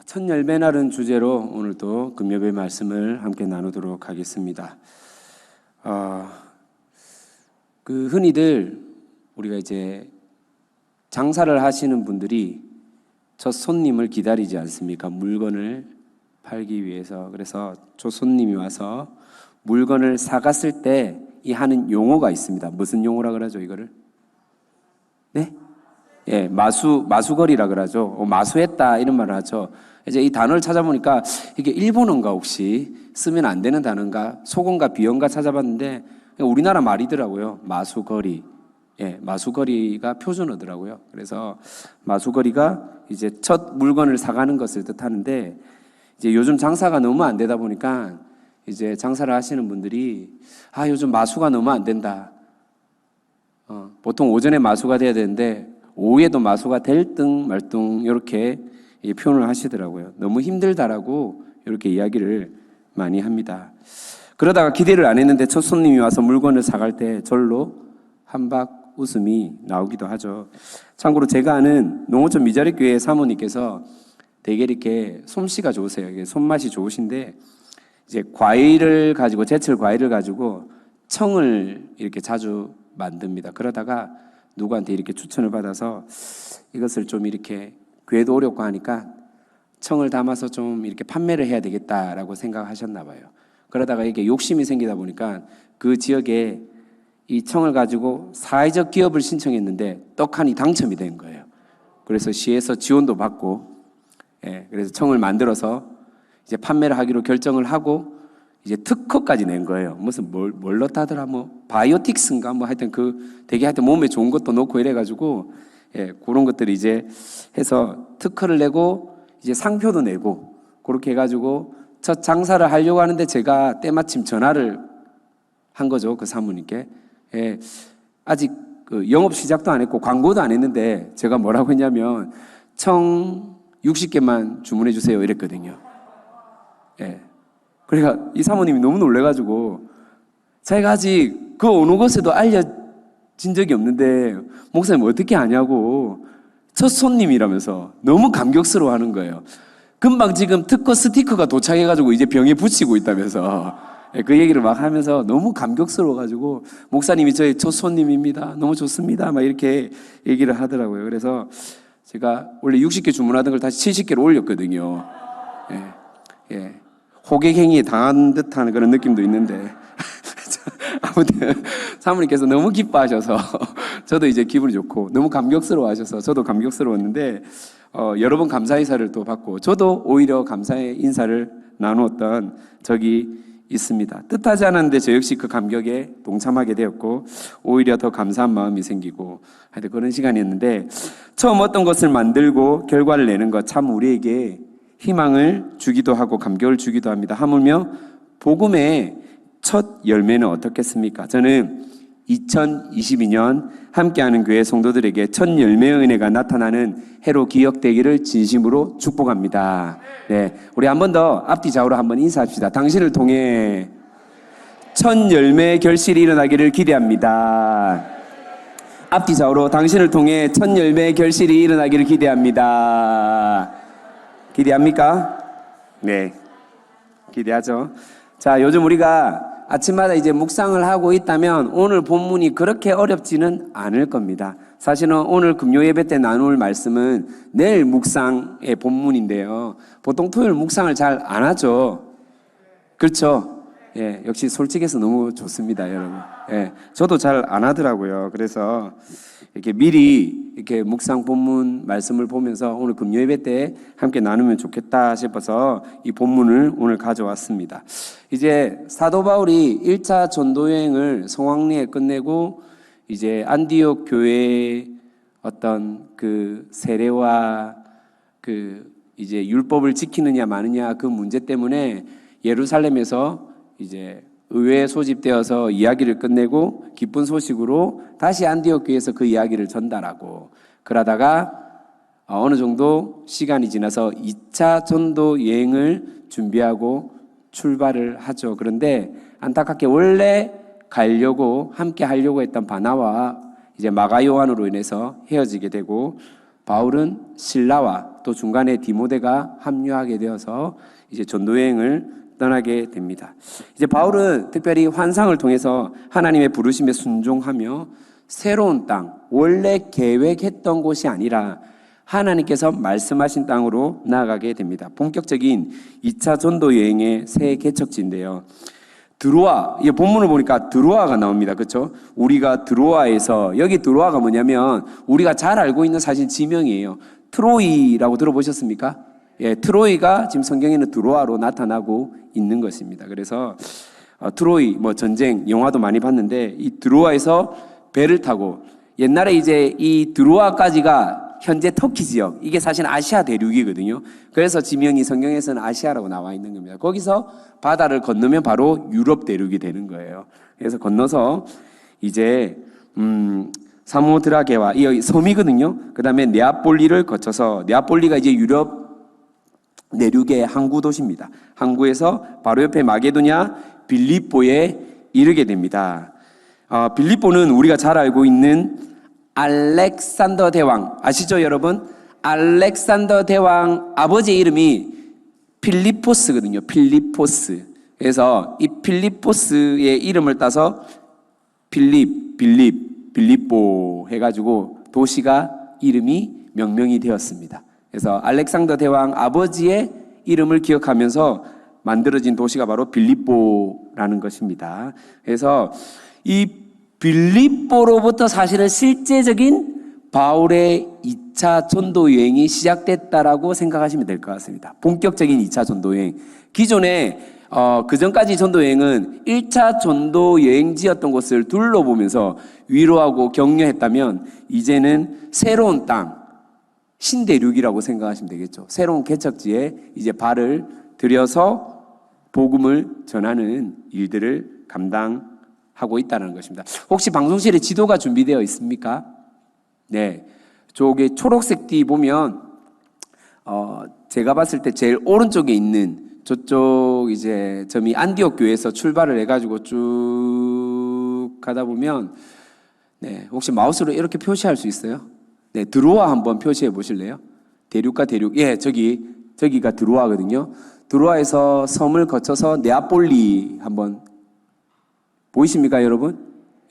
첫 열매날은 주제로 오늘도 금요일 말씀을 함께 나누도록 하겠습니다. 흔히들 우리가 이제 장사를 하시는 분들이 첫 손님을 기다리지 않습니까? 물건을 팔기 위해서. 그래서 첫 손님이 와서 물건을 사갔을 때 이 하는 용어가 있습니다. 무슨 용어라 그러죠, 이거를? 네? 예, 마수거리라 그러죠. 마수했다 이런 말을 하죠. 이제 이 단어를 찾아보니까 이게 일본어인가 혹시 쓰면 안 되는 단어인가 소금과 비용가 찾아봤는데 우리나라 말이더라고요. 마수거리. 예, 마수거리가 표준어더라고요. 그래서 마수거리가 이제 첫 물건을 사가는 것을 뜻하는데 이제 요즘 장사가 너무 안 되다 보니까 이제 장사를 하시는 분들이 요즘 마수가 너무 안 된다. 보통 오전에 마수가 돼야 되는데 오후에도 마수가 될 등 말등 이렇게 표현을 하시더라고요. 너무 힘들다라고 이렇게 이야기를 많이 합니다. 그러다가 기대를 안 했는데 첫 손님이 와서 물건을 사갈 때 절로 한박 웃음이 나오기도 하죠. 참고로 제가 아는 농어촌 미자립교회 사모님께서 되게 이렇게 솜씨가 좋으세요. 손맛이 좋으신데 이제 과일을 가지고 제철 과일을 가지고 청을 이렇게 자주 만듭니다. 그러다가 누구한테 이렇게 추천을 받아서 이것을 좀 이렇게 교회도 어렵고 하니까 청을 담아서 좀 이렇게 판매를 해야 되겠다라고 생각하셨나 봐요. 그러다가 이게 욕심이 생기다 보니까 그 지역에 이 청을 가지고 사회적 기업을 신청했는데 떡하니 당첨이 된 거예요. 그래서 시에서 지원도 받고, 그래서 청을 만들어서 이제 판매를 하기로 결정을 하고 이제 특허까지 낸 거예요. 무슨 뭘 넣다더라, 바이오틱스인가 하여튼 되게 몸에 좋은 것도 넣고 이래가지고 그런 것들이 이제 해서 특허를 내고 이제 상표도 내고 그렇게 해가지고 첫 장사를 하려고 하는데 제가 때마침 전화를 한 거죠. 그 사모님께. 아직 영업 시작도 안 했고 광고도 안 했는데 제가 뭐라고 했냐면 청 60개만 주문해 주세요 이랬거든요. 그러니까 이 사모님이 너무 놀래가지고 자기가 아직 그 어느 곳에도 알려진 적이 없는데 목사님 어떻게 아냐고 첫 손님이라면서 너무 감격스러워 하는 거예요. 금방 지금 특허 스티커가 도착해가지고 이제 병에 붙이고 있다면서 그 얘기를 막 하면서 너무 감격스러워가지고 목사님이 저의 첫 손님입니다. 너무 좋습니다. 막 이렇게 얘기를 하더라고요. 그래서 제가 원래 60개 주문하던 걸 다시 70개로 올렸거든요. 호객행위에 당한 듯한 그런 느낌도 있는데 아무튼 사모님께서 너무 기뻐하셔서 저도 이제 기분이 좋고 너무 감격스러워하셔서 저도 감격스러웠는데 여러 번 감사 인사를 또 받고 저도 오히려 감사의 인사를 나누었던 적이 있습니다. 뜻하지 않았는데 저 역시 그 감격에 동참하게 되었고 오히려 더 감사한 마음이 생기고 하여튼 그런 시간이었는데 처음 어떤 것을 만들고 결과를 내는 것 참 우리에게 희망을 주기도 하고 감격을 주기도 합니다. 하물며 복음의 첫 열매는 어떻겠습니까? 저는 2022년 함께하는 교회 성도들에게 첫 열매의 은혜가 나타나는 해로 기억되기를 진심으로 축복합니다. 네, 우리 한 번 더 앞뒤 좌우로 한번 인사합시다. 당신을 통해 첫 열매의 결실이 일어나기를 기대합니다. 앞뒤 좌우로 당신을 통해 첫 열매의 결실이 일어나기를 기대합니다. 기대합니까? 네, 기대하죠. 자, 요즘 우리가 아침마다 이제 묵상을 하고 있다면 오늘 본문이 그렇게 어렵지는 않을 겁니다. 사실은 오늘 금요 예배 때 나눌 말씀은 내일 묵상의 본문인데요. 보통 토요일 묵상을 잘 안 하죠. 그렇죠? 역시 솔직해서 너무 좋습니다, 여러분. 저도 잘 안 하더라고요. 그래서 이렇게 미리 이렇게 묵상 본문 말씀을 보면서 오늘 금요 예배 때 함께 나누면 좋겠다 싶어서 이 본문을 오늘 가져왔습니다. 이제 사도 바울이 1차 전도 여행을 성황리에 끝내고 이제 안디옥 교회의 어떤 그 세례와 그 이제 율법을 지키느냐 마느냐 그 문제 때문에 예루살렘에서 이제 의회에 소집되어서 이야기를 끝내고 기쁜 소식으로 다시 안디옥 교회에서 그 이야기를 전달하고 그러다가 어느 정도 시간이 지나서 2차 전도 여행을 준비하고 출발을 하죠. 그런데 안타깝게 원래 가려고 함께 하려고 했던 바나와 이제 마가 요한으로 인해서 헤어지게 되고 바울은 실라와 또 중간에 디모데가 합류하게 되어서 이제 전도 여행을 떠나게 됩니다. 이제 바울은 특별히 환상을 통해서 하나님의 부르심에 순종하며 새로운 땅, 원래 계획했던 곳이 아니라 하나님께서 말씀하신 땅으로 나아가게 됩니다. 본격적인 2차 전도 여행의 새 개척지인데요. 드로아, 이 본문을 보니까 드로아가 나옵니다. 그렇죠? 우리가 드로아에서, 여기 드로아가 뭐냐면 우리가 잘 알고 있는 사실 지명이에요. 트로이라고 들어보셨습니까? 예, 트로이가 지금 성경에는 드로아로 나타나고 있는 것입니다. 그래서 트로이, 전쟁, 영화도 많이 봤는데 이 드로아에서 배를 타고 옛날에 이제 이 드로아까지가 현재 터키 지역, 이게 사실 아시아 대륙이거든요. 그래서 지명이 성경에서는 아시아라고 나와 있는 겁니다. 거기서 바다를 건너면 바로 유럽 대륙이 되는 거예요. 그래서 건너서 이제 사모드라게와 이 섬이거든요. 그 다음에 네아폴리를 거쳐서, 네아폴리가 이제 유럽 내륙의 항구 도시입니다. 항구에서 바로 옆에 마게도냐 빌립보에 이르게 됩니다. 빌립보는 우리가 잘 알고 있는 알렉산더 대왕 아시죠, 여러분? 알렉산더 대왕 아버지의 이름이 필리포스거든요. 필리포스. 그래서 이 필리포스의 이름을 따서 빌립보 해가지고 도시가 이름이 명명이 되었습니다. 그래서 알렉산더 대왕 아버지의 이름을 기억하면서 만들어진 도시가 바로 빌립보라는 것입니다. 그래서 이 빌립보로부터 사실은 실제적인 바울의 2차 전도 여행이 시작됐다라고 생각하시면 될 것 같습니다. 본격적인 2차 전도 여행. 기존에 그 전까지 전도 여행은 1차 전도 여행지였던 곳을 둘러보면서 위로하고 격려했다면 이제는 새로운 땅, 신대륙이라고 생각하시면 되겠죠. 새로운 개척지에 이제 발을 들여서 복음을 전하는 일들을 감당하고 있다는 것입니다. 혹시 방송실에 지도가 준비되어 있습니까? 네. 저기 초록색 띠 보면, 제가 봤을 때 제일 오른쪽에 있는 저쪽 이제 점이 안디옥 교회에서 출발을 해가지고 쭉 가다 보면, 네. 혹시 마우스로 이렇게 표시할 수 있어요? 네. 드로아 한번 표시해 보실래요? 대륙과 대륙. 예, 저기가 드로아거든요. 드로아에서 섬을 거쳐서 네아폴리 한번 보이십니까, 여러분?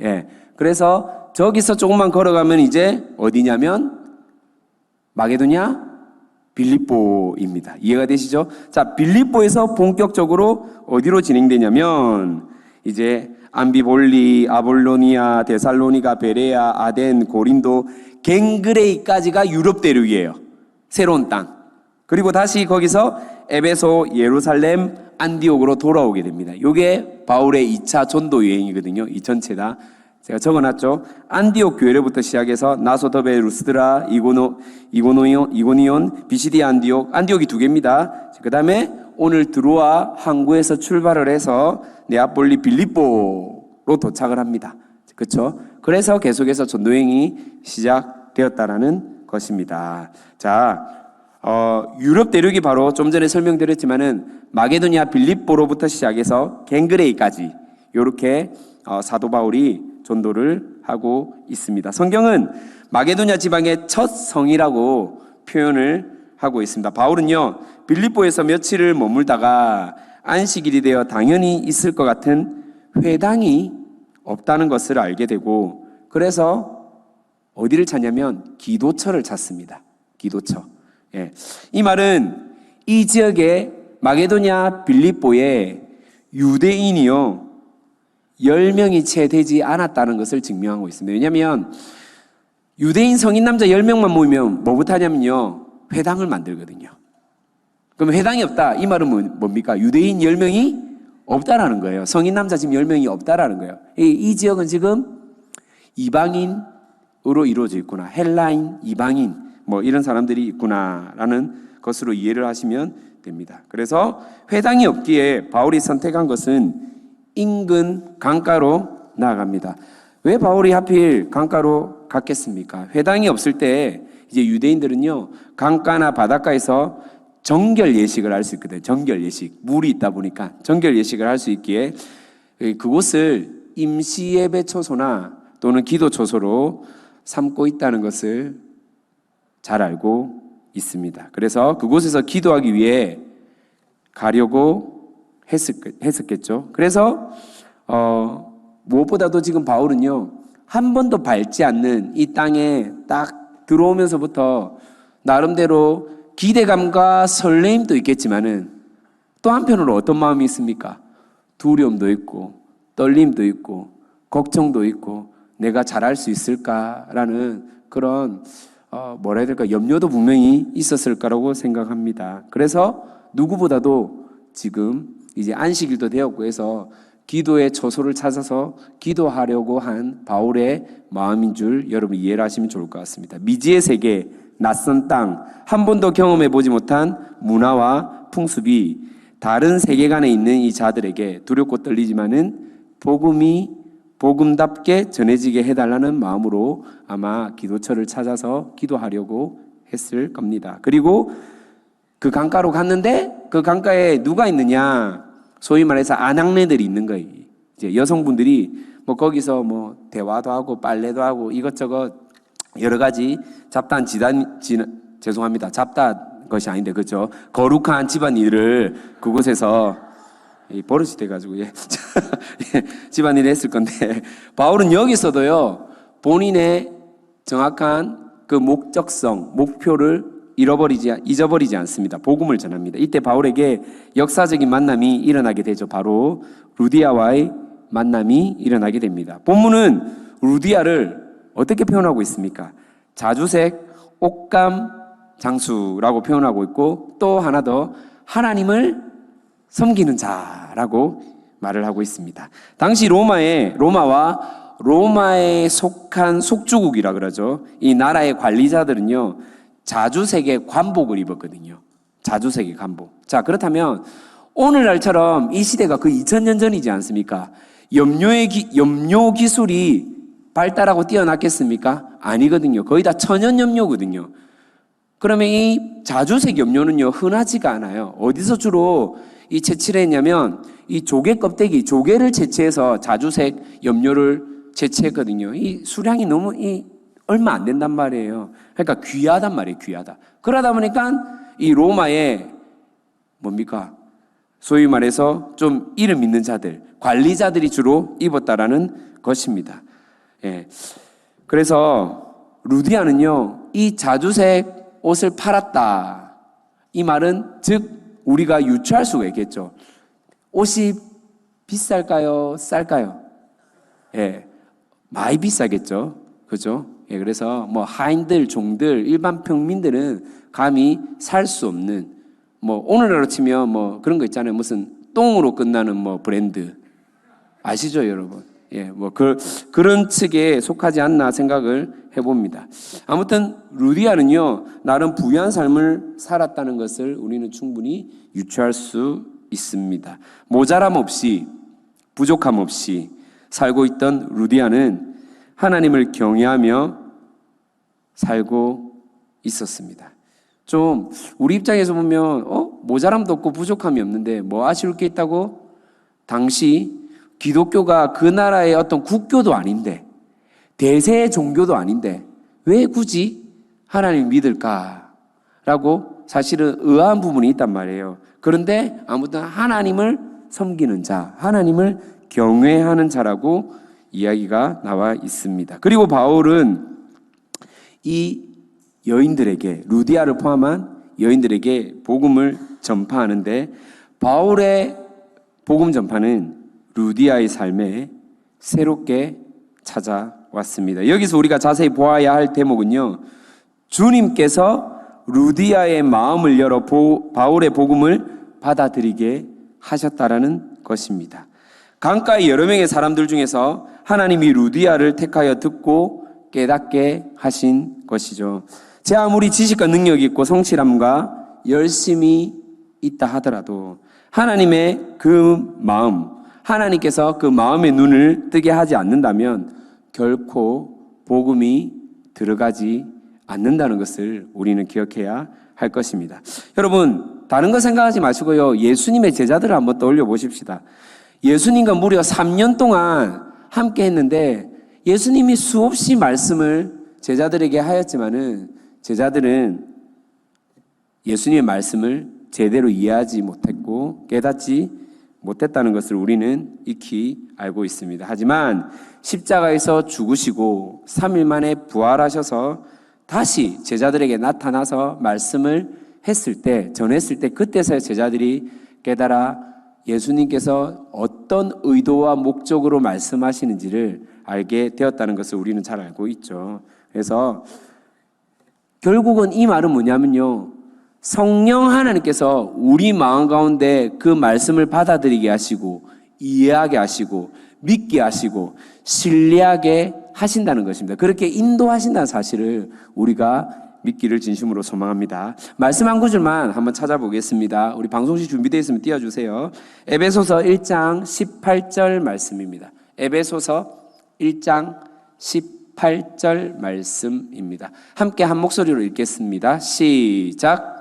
예. 그래서 저기서 조금만 걸어가면 이제 어디냐면 마게도냐 빌립보입니다. 이해가 되시죠? 자, 빌립보에서 본격적으로 어디로 진행되냐면 이제 암비볼리, 아볼로니아, 데살로니가, 베레아, 아덴, 고린도, 갱그레이까지가 유럽 대륙이에요. 새로운 땅. 그리고 다시 거기서 에베소, 예루살렘, 안디옥으로 돌아오게 됩니다. 이게 바울의 2차 전도 여행이거든요. 이 전체다. 제가 적어놨죠. 안디옥 교회로부터 시작해서 나소, 더베, 루스드라, 이고니온, 비시디아, 안디옥이 2개입니다. 그 다음에 오늘 드로아 항구에서 출발을 해서 네아폴리, 빌립보로 도착을 합니다. 그렇죠? 그래서 계속해서 전도여행이 시작되었다라는 것입니다. 자, 유럽 대륙이 바로 좀 전에 설명드렸지만은 마게도냐 빌립보로부터 시작해서 갱그레이까지 이렇게 사도 바울이 전도를 하고 있습니다. 성경은 마게도냐 지방의 첫 성이라고 표현을 하고 있습니다. 바울은요, 빌립보에서 며칠을 머물다가 안식일이 되어 당연히 있을 것 같은 회당이 없다는 것을 알게 되고, 그래서 어디를 찾냐면 기도처를 찾습니다. 기도처. 예. 이 말은 이 지역의 마게도냐 빌립보에 유대인이요 10명이 채 되지 않았다는 것을 증명하고 있습니다. 왜냐하면 유대인 성인 남자 10명만 모이면 뭐부터 하냐면요 회당을 만들거든요. 그럼 회당이 없다 이 말은 뭡니까? 유대인 10명이 없다라는 거예요. 성인 남자 지금 10명이 없다라는 거예요. 이 지역은 지금 이방인으로 이루어져 있구나. 헬라인, 이방인 이런 사람들이 있구나라는 것으로 이해를 하시면 됩니다. 그래서 회당이 없기에 바울이 선택한 것은 인근 강가로 나아갑니다. 왜 바울이 하필 강가로 갔겠습니까? 회당이 없을 때 이제 유대인들은요 강가나 바닷가에서 정결 예식을 할 수 있거든요. 정결 예식. 물이 있다 보니까 정결 예식을 할 수 있기에 그곳을 임시 예배 초소나 또는 기도 초소로 삼고 있다는 것을 잘 알고 있습니다. 그래서 그곳에서 기도하기 위해 가려고 했었겠죠. 그래서 무엇보다도 지금 바울은요, 한 번도 밟지 않는 이 땅에 딱 들어오면서부터 나름대로 기대감과 설레임도 있겠지만은 또 한편으로 어떤 마음이 있습니까? 두려움도 있고 떨림도 있고 걱정도 있고 내가 잘할 수 있을까라는 그런 뭐라 해야 될까, 염려도 분명히 있었을 거라고 생각합니다. 그래서 누구보다도 지금 이제 안식일도 되었고 해서 기도의 처소를 찾아서 기도하려고 한 바울의 마음인 줄 여러분이 이해를 하시면 좋을 것 같습니다. 미지의 세계, 낯선 땅, 한 번도 경험해 보지 못한 문화와 풍습이 다른 세계관에 있는 이 자들에게 두렵고 떨리지만은 복음답게 전해지게 해달라는 마음으로 아마 기도처를 찾아서 기도하려고 했을 겁니다. 그리고 그 강가로 갔는데 그 강가에 누가 있느냐? 소위 말해서 아낙네들이 있는 거예요. 이제 여성분들이 뭐 거기서 뭐 대화도 하고 빨래도 하고 이것저것 여러 가지 잡다한 죄송합니다. 잡다한 것이 아닌데 그렇죠. 거룩한 집안일을 그곳에서 버릇이 돼가지고 집안일을 했을 건데 바울은 여기서도요 본인의 정확한 그 목적성, 목표를 잊어버리지 않습니다. 복음을 전합니다. 이때 바울에게 역사적인 만남이 일어나게 되죠. 바로 루디아와의 만남이 일어나게 됩니다. 본문은 루디아를 어떻게 표현하고 있습니까? 자주색 옷감 장수라고 표현하고 있고 또 하나 더 하나님을 섬기는 자라고 말을 하고 있습니다. 당시 로마와 로마에 속한 속주국이라 그러죠. 이 나라의 관리자들은요 자주색의 관복을 입었거든요. 자주색의 관복. 자, 그렇다면 오늘날처럼 이 시대가 거의 2000년 전이지 않습니까? 염료 기술이 발달하고 뛰어났겠습니까? 아니거든요. 거의 다 천연 염료거든요. 그러면 이 자주색 염료는요 흔하지가 않아요. 어디서 주로 이 채취를 했냐면 이 조개 껍데기, 조개를 채취해서 자주색 염료를 채취했거든요. 이 수량이 너무 얼마 안 된단 말이에요. 그러니까 귀하단 말이에요. 귀하다. 그러다 보니까 이 로마에 뭡니까? 소위 말해서 좀 이름 있는 자들, 관리자들이 주로 입었다라는 것입니다. 예. 그래서 루디아는요 이 자주색 옷을 팔았다. 이 말은 즉 우리가 유추할 수가 있겠죠. 옷이 비쌀까요? 쌀까요? 예, 많이 비싸겠죠. 그죠? 예, 그래서 뭐 하인들, 종들, 일반 평민들은 감히 살 수 없는 뭐 오늘날로 치면 뭐 그런 거 있잖아요. 무슨 똥으로 끝나는 뭐 브랜드 아시죠, 여러분? 예, 뭐 그런 측에 속하지 않나 생각을 해봅니다. 아무튼 루디아는요 나름 부유한 삶을 살았다는 것을 우리는 충분히 유추할 수 있습니다. 모자람 없이 부족함 없이 살고 있던 루디아는 하나님을 경외하며 살고 있었습니다. 좀 우리 입장에서 보면 모자람도 없고 부족함이 없는데 뭐 아쉬울 게 있다고? 당시 기독교가 그 나라의 어떤 국교도 아닌데 대세 종교도 아닌데 왜 굳이 하나님을 믿을까라고 사실은 의아한 부분이 있단 말이에요. 그런데 아무튼 하나님을 섬기는 자, 하나님을 경외하는 자라고 이야기가 나와 있습니다. 그리고 바울은 이 여인들에게, 루디아를 포함한 여인들에게 복음을 전파하는데 바울의 복음 전파는 루디아의 삶에 새롭게 찾아왔습니다. 여기서 우리가 자세히 보아야 할 대목은요, 주님께서 루디아의 마음을 열어 바울의 복음을 받아들이게 하셨다라는 것입니다. 강가의 여러 명의 사람들 중에서 하나님이 루디아를 택하여 듣고 깨닫게 하신 것이죠. 제 아무리 지식과 능력이 있고 성실함과 열심이 있다 하더라도 하나님의 그 마음, 하나님께서 그 마음의 눈을 뜨게 하지 않는다면 결코 복음이 들어가지 않는다는 것을 우리는 기억해야 할 것입니다. 여러분, 다른 거 생각하지 마시고요, 예수님의 제자들을 한번 떠올려 보십시다. 예수님과 무려 3년 동안 함께 했는데 예수님이 수없이 말씀을 제자들에게 하였지만은 제자들은 예수님의 말씀을 제대로 이해하지 못했고 깨닫지 못했다는 것을 우리는 익히 알고 있습니다. 하지만 십자가에서 죽으시고 3일 만에 부활하셔서 다시 제자들에게 나타나서 말씀을 전했을 때 그때서야 제자들이 깨달아 예수님께서 어떤 의도와 목적으로 말씀하시는지를 알게 되었다는 것을 우리는 잘 알고 있죠. 그래서 결국은 이 말은 뭐냐면요, 성령 하나님께서 우리 마음 가운데 그 말씀을 받아들이게 하시고 이해하게 하시고 믿게 하시고 신뢰하게 하신다는 것입니다. 그렇게 인도하신다는 사실을 우리가 믿기를 진심으로 소망합니다. 말씀 한 구절만 한번 찾아보겠습니다. 우리 방송시 준비되어 있으면 띄워주세요. 에베소서 1장 18절 말씀입니다. 에베소서 1장 18절 말씀입니다. 함께 한 목소리로 읽겠습니다. 시작.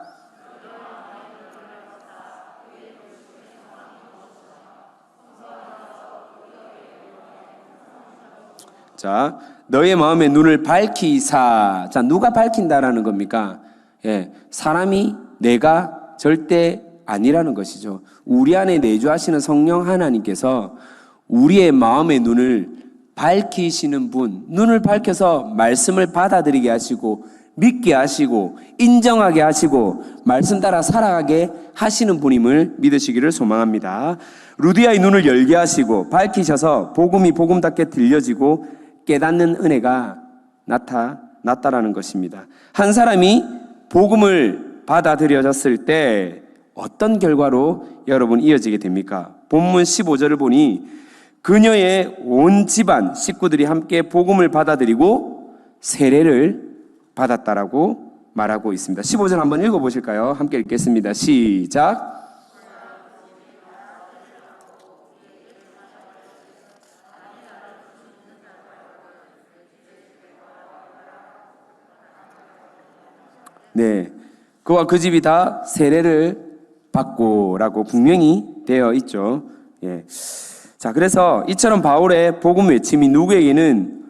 자, 너의 마음의 눈을 밝히사. 자, 누가 밝힌다라는 겁니까? 사람이, 내가 절대 아니라는 것이죠. 우리 안에 내주하시는 성령 하나님께서 우리의 마음의 눈을 밝히시는 분, 눈을 밝혀서 말씀을 받아들이게 하시고 믿게 하시고 인정하게 하시고 말씀 따라 살아가게 하시는 분임을 믿으시기를 소망합니다. 루디아의 눈을 열게 하시고 밝히셔서 복음이 복음답게 들려지고 깨닫는 은혜가 나타났다라는 것입니다. 한 사람이 복음을 받아들여졌을 때 어떤 결과로 여러분 이어지게 됩니까? 본문 15절을 보니 그녀의 온 집안 식구들이 함께 복음을 받아들이고 세례를 받았다라고 말하고 있습니다. 15절 한번 읽어보실까요? 함께 읽겠습니다. 시작. 네, 그와 그 집이 다 세례를 받고라고 분명히 되어 있죠. 자, 그래서 이처럼 바울의 복음 외침이 누구에게는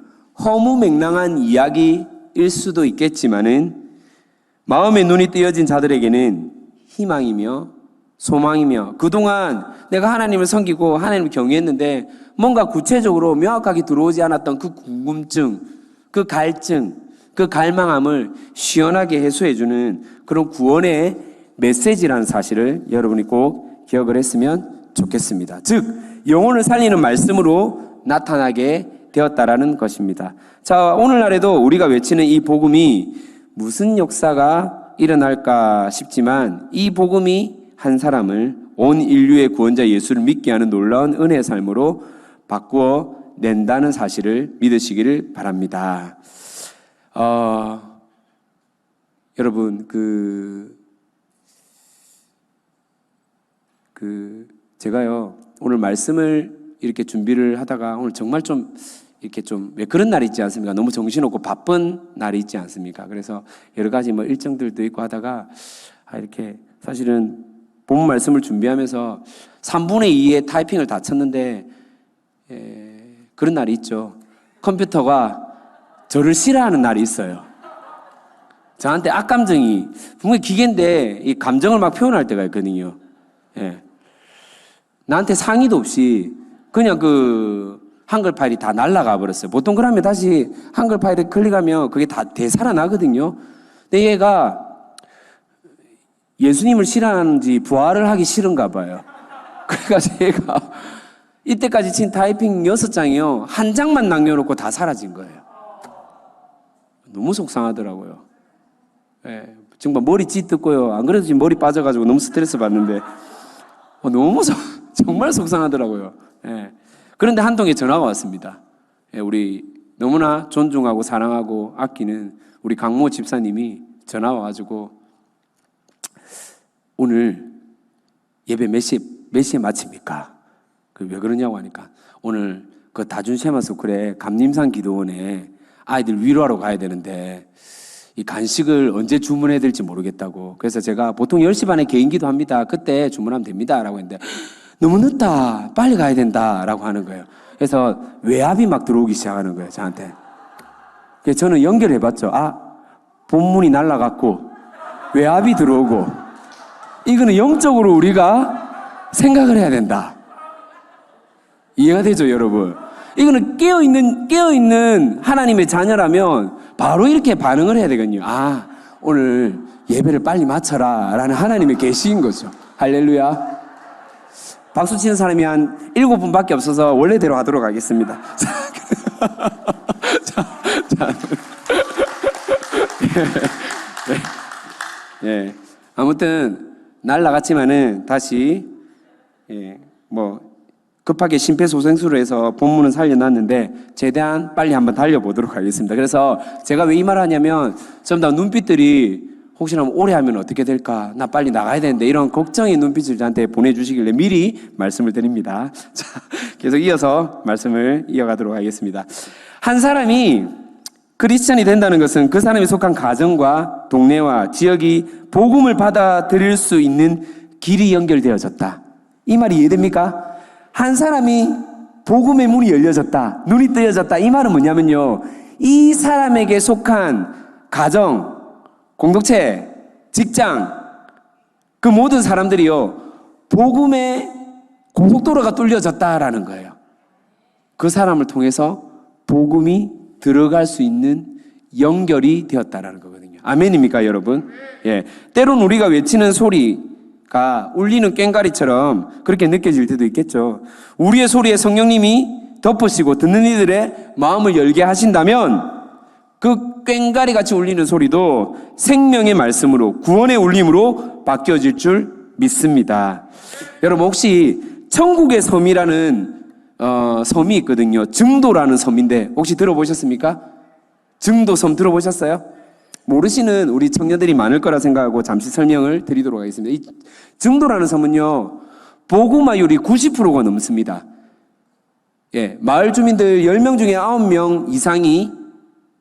허무맹랑한 이야기일 수도 있겠지만은 마음의 눈이 뜨여진 자들에게는 희망이며 소망이며 그동안 내가 하나님을 섬기고 하나님을 경외했는데 뭔가 구체적으로 명확하게 들어오지 않았던 그 궁금증, 그 갈증, 그 갈망함을 시원하게 해소해주는 그런 구원의 메시지라는 사실을 여러분이 꼭 기억을 했으면 좋겠습니다. 즉, 영혼을 살리는 말씀으로 나타나게 되었다라는 것입니다. 자, 오늘날에도 우리가 외치는 이 복음이 무슨 역사가 일어날까 싶지만 이 복음이 한 사람을 온 인류의 구원자 예수를 믿게 하는 놀라운 은혜의 삶으로 바꾸어 낸다는 사실을 믿으시기를 바랍니다. 여러분, 제가요, 오늘 말씀을 이렇게 준비를 하다가 오늘 정말 좀 이렇게 좀 왜 그런 날이 있지 않습니까? 너무 정신없고 바쁜 날이 있지 않습니까? 그래서 여러 가지 뭐 일정들도 있고 하다가 이렇게 사실은 본 말씀을 준비하면서 3분의 2의 타이핑을 다 쳤는데 그런 날이 있죠. 컴퓨터가 저를 싫어하는 날이 있어요. 저한테 악감정이 분명히 기계인데 이 감정을 막 표현할 때가 있거든요. 나한테 상의도 없이 그냥 그 한글 파일이 다 날아가 버렸어요. 보통 그러면 다시 한글 파일에 클릭하면 그게 다 되살아나거든요. 근데 얘가 예수님을 싫어하는지 부활을 하기 싫은가 봐요. 그래가지고 얘가 이때까지 친 타이핑 6장이요. 한 장만 남겨놓고 다 사라진 거예요. 너무 속상하더라고요. 정말 머리 찢듣고요. 안 그래도 지금 머리 빠져가지고 너무 스트레스 받는데 정말 속상하더라고요. 그런데 한 통의 전화가 왔습니다. 우리 너무나 존중하고 사랑하고 아끼는 우리 강모 집사님이 전화 와가지고 오늘 예배 몇 시에 마칩니까? 왜 그러냐고 하니까 오늘 그 다준셰마스쿨에 감림산 기도원에 아이들 위로하러 가야 되는데 이 간식을 언제 주문해야 될지 모르겠다고. 그래서 제가 보통 10시 반에 개인기도 합니다. 그때 주문하면 됩니다. 라고 했는데 너무 늦다. 빨리 가야 된다. 라고 하는 거예요. 그래서 외압이 막 들어오기 시작하는 거예요. 저한테. 그래서 저는 연결해봤죠. 본문이 날라갔고 외압이 들어오고, 이거는 영적으로 우리가 생각을 해야 된다. 이해가 되죠, 여러분? 이거는 깨어있는 하나님의 자녀라면 바로 이렇게 반응을 해야 되거든요. 아, 오늘 예배를 빨리 마쳐라 라는 하나님의 계시인 거죠. 할렐루야. 박수 치는 사람이 한 7분밖에 없어서 원래대로 하도록 하겠습니다. 자. 예. 아무튼 날라갔지만은 다시 급하게 심폐소생술을 해서 본문은 살려놨는데 최대한 빨리 한번 달려보도록 하겠습니다. 그래서 제가 왜 이 말을 하냐면 전부 다 눈빛들이 혹시나 오래 하면 어떻게 될까? 나 빨리 나가야 되는데 이런 걱정의 눈빛을 저한테 보내주시길래 미리 말씀을 드립니다. 자, 계속 이어서 말씀을 이어가도록 하겠습니다. 한 사람이 크리스찬이 된다는 것은 그 사람이 속한 가정과 동네와 지역이 복음을 받아들일 수 있는 길이 연결되어졌다. 이 말이 이해됩니까? 한 사람이 복음의 문이 열려졌다, 눈이 뜨여졌다. 이 말은 뭐냐면요, 이 사람에게 속한 가정, 공동체, 직장, 그 모든 사람들이요, 복음의 고속도로가 뚫려졌다라는 거예요. 그 사람을 통해서 복음이 들어갈 수 있는 연결이 되었다라는 거거든요. 아멘입니까, 여러분? 예. 때론 우리가 외치는 소리가 울리는 꽹과리처럼 그렇게 느껴질 때도 있겠죠. 우리의 소리에 성령님이 덮으시고 듣는 이들의 마음을 열게 하신다면 그 꽹과리 같이 울리는 소리도 생명의 말씀으로, 구원의 울림으로 바뀌어질 줄 믿습니다. 여러분, 혹시 천국의 섬이라는 섬이 있거든요. 증도라는 섬인데 혹시 들어보셨습니까? 증도섬 들어보셨어요? 모르시는 우리 청년들이 많을 거라 생각하고 잠시 설명을 드리도록 하겠습니다. 이 증도라는 섬은요, 복음화율이 90%가 넘습니다. 예, 마을 주민들 10명 중에 9명 이상이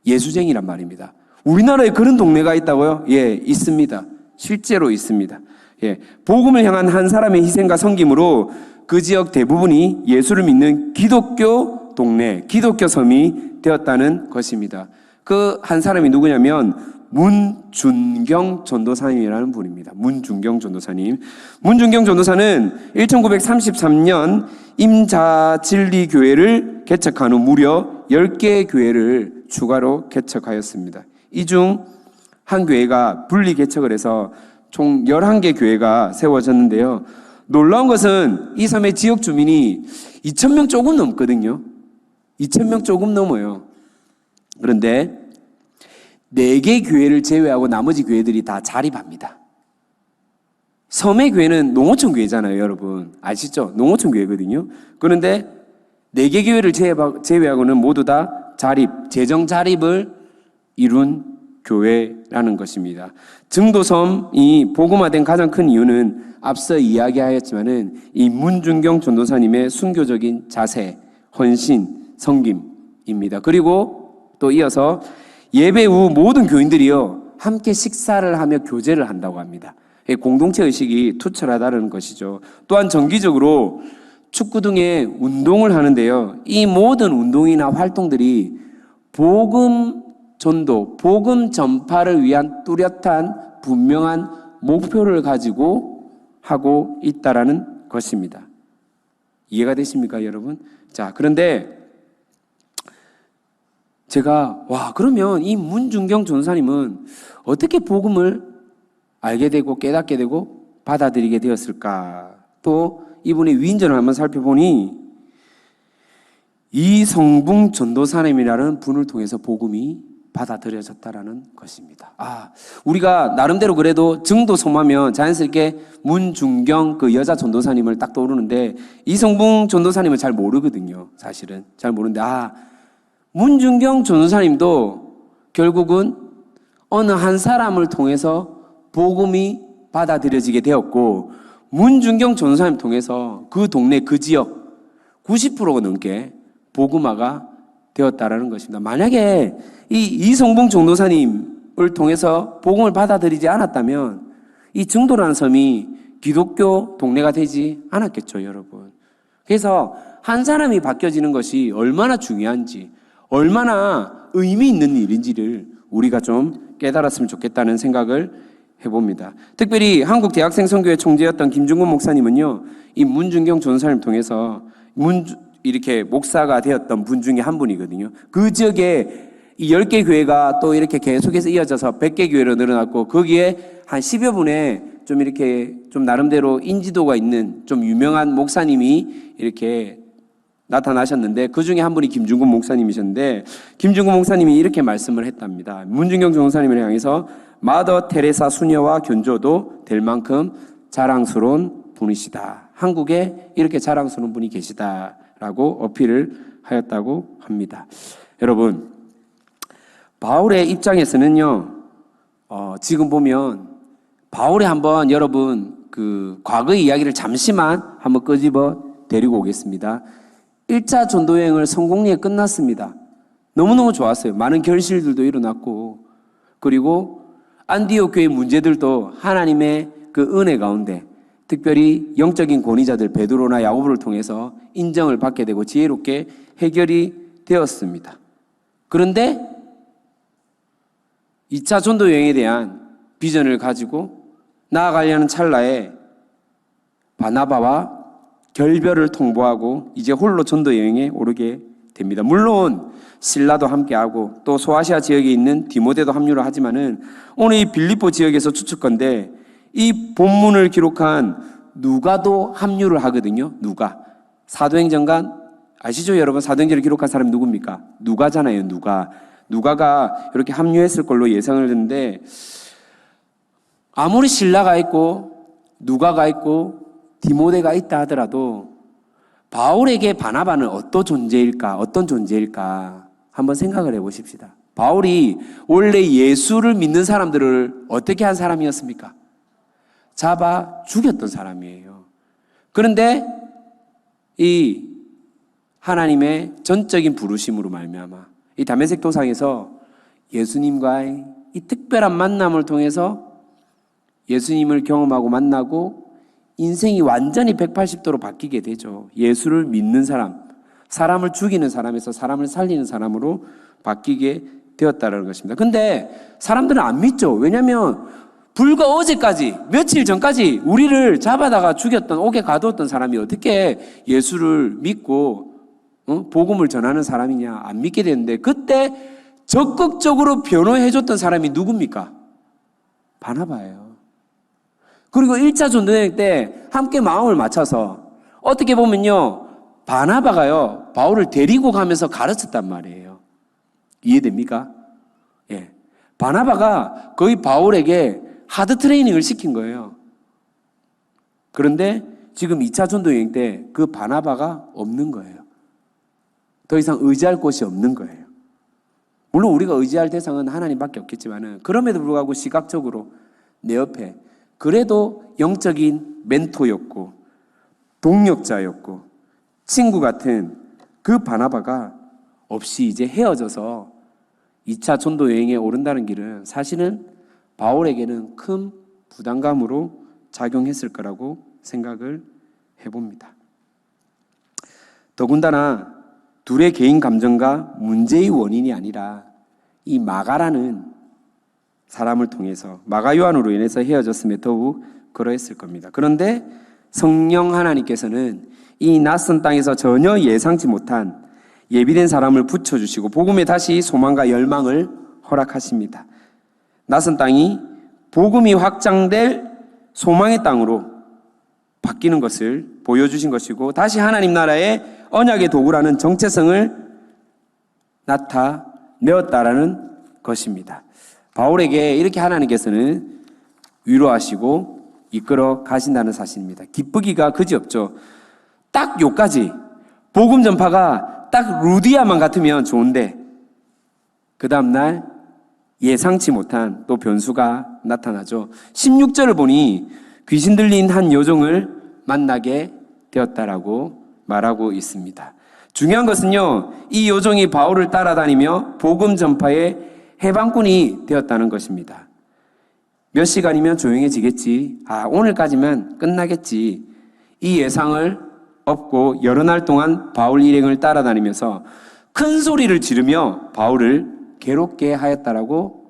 예수쟁이란 말입니다. 우리나라에 그런 동네가 있다고요? 예, 있습니다. 실제로 있습니다. 예, 복음을 향한 한 사람의 희생과 섬김으로 그 지역 대부분이 예수를 믿는 기독교 동네, 기독교 섬이 되었다는 것입니다. 그 한 사람이 누구냐면 문준경 전도사님이라는 분입니다. 문준경 전도사님. 문준경 전도사는 1933년 임자진리교회를 개척한 후 무려 10개의 교회를 추가로 개척하였습니다. 이 중 한 교회가 분리 개척을 해서 총 11개 교회가 세워졌는데요. 놀라운 것은 이 섬의 지역 주민이 2,000명 조금 넘거든요. 2,000명 조금 넘어요. 그런데 4개 교회를 제외하고 나머지 교회들이 다 자립합니다. 섬의 교회는 농어촌 교회잖아요, 여러분. 아시죠? 농어촌 교회거든요. 그런데 4개 교회를 제외하고는 모두 다 재정 자립을 이룬 교회라는 것입니다. 증도섬이 복음화된 가장 큰 이유는 앞서 이야기하였지만은 이 문준경 전도사님의 순교적인 자세, 헌신, 섬김입니다. 그리고 또 이어서 예배 후 모든 교인들이요, 함께 식사를 하며 교제를 한다고 합니다. 공동체 의식이 투철하다는 것이죠. 또한 정기적으로 축구 등의 운동을 하는데요, 이 모든 운동이나 활동들이 복음 전도, 복음 전파를 위한 뚜렷한 분명한 목표를 가지고 하고 있다라는 것입니다. 이해가 되십니까, 여러분? 자, 그런데 제가 그러면 이 문준경 전사님은 어떻게 복음을 알게 되고 깨닫게 되고 받아들이게 되었을까? 또 이분의 위인전을 한번 살펴보니 이성붕 전도사님이라는 분을 통해서 복음이 받아들여졌다라는 것입니다. 우리가 나름대로 그래도 증도섬하면 자연스럽게 문준경 그 여자 전도사님을 딱 떠오르는데 이성붕 전도사님은 잘 모르거든요. 사실은 잘 모르는데 문준경 전도사님도 결국은 어느 한 사람을 통해서 복음이 받아들여지게 되었고, 문준경 전도사님 통해서 그 동네, 그 지역 90%가 넘게 복음화가 되었다라는 것입니다. 만약에 이 이성봉 전도사님을 통해서 복음을 받아들이지 않았다면 이 증도라는 섬이 기독교 동네가 되지 않았겠죠, 여러분. 그래서 한 사람이 바뀌어지는 것이 얼마나 중요한지, 얼마나 의미 있는 일인지를 우리가 좀 깨달았으면 좋겠다는 생각을 해봅니다. 특별히 한국 대학생 선교회 총재였던 김중근 목사님은요, 이 문준경 전사님을 통해서 이렇게 목사가 되었던 분 중에 한 분이거든요. 그 지역에 이 10개 교회가 또 이렇게 계속해서 이어져서 100개 교회로 늘어났고, 거기에 한 10여 분의 좀 이렇게 좀 나름대로 인지도가 있는 좀 유명한 목사님이 이렇게 나타나셨는데, 그 중에 한 분이 김중근 목사님이셨는데, 김중근 목사님이 이렇게 말씀을 했답니다. 문준경 전사님을 향해서 마더 테레사 수녀와 견조도 될 만큼 자랑스러운 분이시다. 한국에 이렇게 자랑스러운 분이 계시다라고 어필을 하였다고 합니다. 여러분, 바울의 입장에서는요, 지금 보면 바울의 한번 여러분 그 과거의 이야기를 잠시만 한번 끄집어 데리고 오겠습니다. 1차 전도 여행을 성공리에 끝났습니다. 너무너무 좋았어요. 많은 결실들도 일어났고, 그리고 안디옥 교회 문제들도 하나님의 그 은혜 가운데 특별히 영적인 권위자들 베드로나 야고보를 통해서 인정을 받게 되고 지혜롭게 해결이 되었습니다. 그런데 2차 전도 여행에 대한 비전을 가지고 나아가려는 찰나에 바나바와 결별을 통보하고 이제 홀로 전도 여행에 오르게 됩니다. 물론 실라도 함께하고 또 소아시아 지역에 있는 디모데도 합류를 하지만은 오늘 이 빌립보 지역에서 추측건데 이 본문을 기록한 누가도 합류를 하거든요. 누가. 사도행전간 아시죠 여러분? 사도행전을 기록한 사람이 누굽니까? 누가잖아요. 누가가 이렇게 합류했을 걸로 예상을 했는데, 아무리 실라가 있고 누가가 있고 디모데가 있다 하더라도 바울에게 바나바는 어떤 존재일까 한번 생각을 해보십시다. 바울이 원래 예수를 믿는 사람들을 어떻게 한 사람이었습니까? 잡아 죽였던 사람이에요. 그런데 이 하나님의 전적인 부르심으로 말미암아 이 다메섹 도상에서 예수님과의 이 특별한 만남을 통해서 예수님을 경험하고 만나고 인생이 완전히 180도로 바뀌게 되죠. 예수를 믿는 사람, 사람을 죽이는 사람에서 사람을 살리는 사람으로 바뀌게 되었다는 것입니다. 근데 사람들은 안 믿죠. 왜냐하면 불과 어제까지, 며칠 전까지 우리를 잡아다가 죽였던, 옥에 가두었던 사람이 어떻게 예수를 믿고 복음을 전하는 사람이냐, 안 믿게 되는데, 그때 적극적으로 변호해줬던 사람이 누굽니까? 바나바예요. 그리고 1차 전도여행 때 함께 마음을 맞춰서 어떻게 보면요, 바나바가요 바울을 데리고 가면서 가르쳤단 말이에요. 이해됩니까? 예, 바나바가 거의 바울에게 하드 트레이닝을 시킨 거예요. 그런데 지금 2차 전도여행 때 그 바나바가 없는 거예요. 더 이상 의지할 곳이 없는 거예요. 물론 우리가 의지할 대상은 하나님밖에 없겠지만은, 그럼에도 불구하고 시각적으로 내 옆에 그래도 영적인 멘토였고 동력자였고 친구 같은 그 바나바가 없이 이제 헤어져서 2차 전도 여행에 오른다는 길은 사실은 바울에게는 큰 부담감으로 작용했을 거라고 생각을 해봅니다. 더군다나 둘의 개인 감정과 문제의 원인이 아니라 이 마가라는 사람을 통해서, 마가 요한으로 인해서 헤어졌음에 더욱 그러했을 겁니다. 그런데 성령 하나님께서는 이 낯선 땅에서 전혀 예상치 못한 예비된 사람을 붙여주시고 복음에 다시 소망과 열망을 허락하십니다. 낯선 땅이 복음이 확장될 소망의 땅으로 바뀌는 것을 보여주신 것이고, 다시 하나님 나라의 언약의 도구라는 정체성을 나타내었다라는 것입니다. 바울에게 이렇게 하나님께서는 위로하시고 이끌어 가신다는 사실입니다. 기쁘기가 그지없죠. 딱 요까지 복음 전파가 딱 루디아만 같으면 좋은데, 그 다음날 예상치 못한 또 변수가 나타나죠. 16절을 보니 귀신 들린 한 여종을 만나게 되었다라고 말하고 있습니다. 중요한 것은요, 이 여종이 바울을 따라다니며 복음 전파의 해방꾼이 되었다는 것입니다. 몇 시간이면 조용해지겠지, 오늘까지면 끝나겠지, 이 예상을 업고 여러 날 동안 바울 일행을 따라다니면서 큰 소리를 지르며 바울을 괴롭게 하였다라고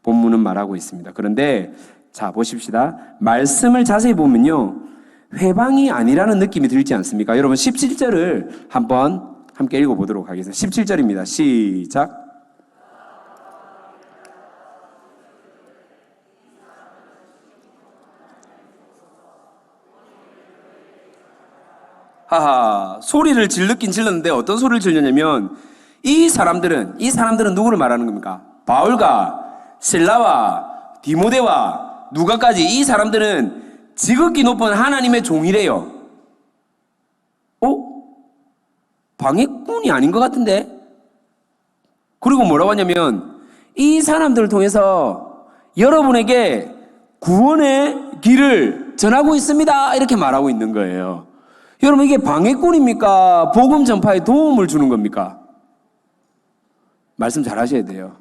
본문은 말하고 있습니다. 그런데 자, 보십시다. 말씀을 자세히 보면요, 회방이 아니라는 느낌이 들지 않습니까? 여러분 17절을 한번 함께 읽어보도록 하겠습니다. 17절입니다. 시작. 하하, 소리를 질렀긴 질렀는데 어떤 소리를 질렀냐면 이 사람들은 누구를 말하는 겁니까? 바울과 실라와 디모데와 누가까지 이 사람들은 지극히 높은 하나님의 종이래요. 방해꾼이 아닌 것 같은데? 그리고 뭐라고 하냐면 이 사람들을 통해서 여러분에게 구원의 길을 전하고 있습니다. 이렇게 말하고 있는 거예요. 여러분 이게 방해꾼입니까? 복음 전파에 도움을 주는 겁니까? 말씀 잘 하셔야 돼요.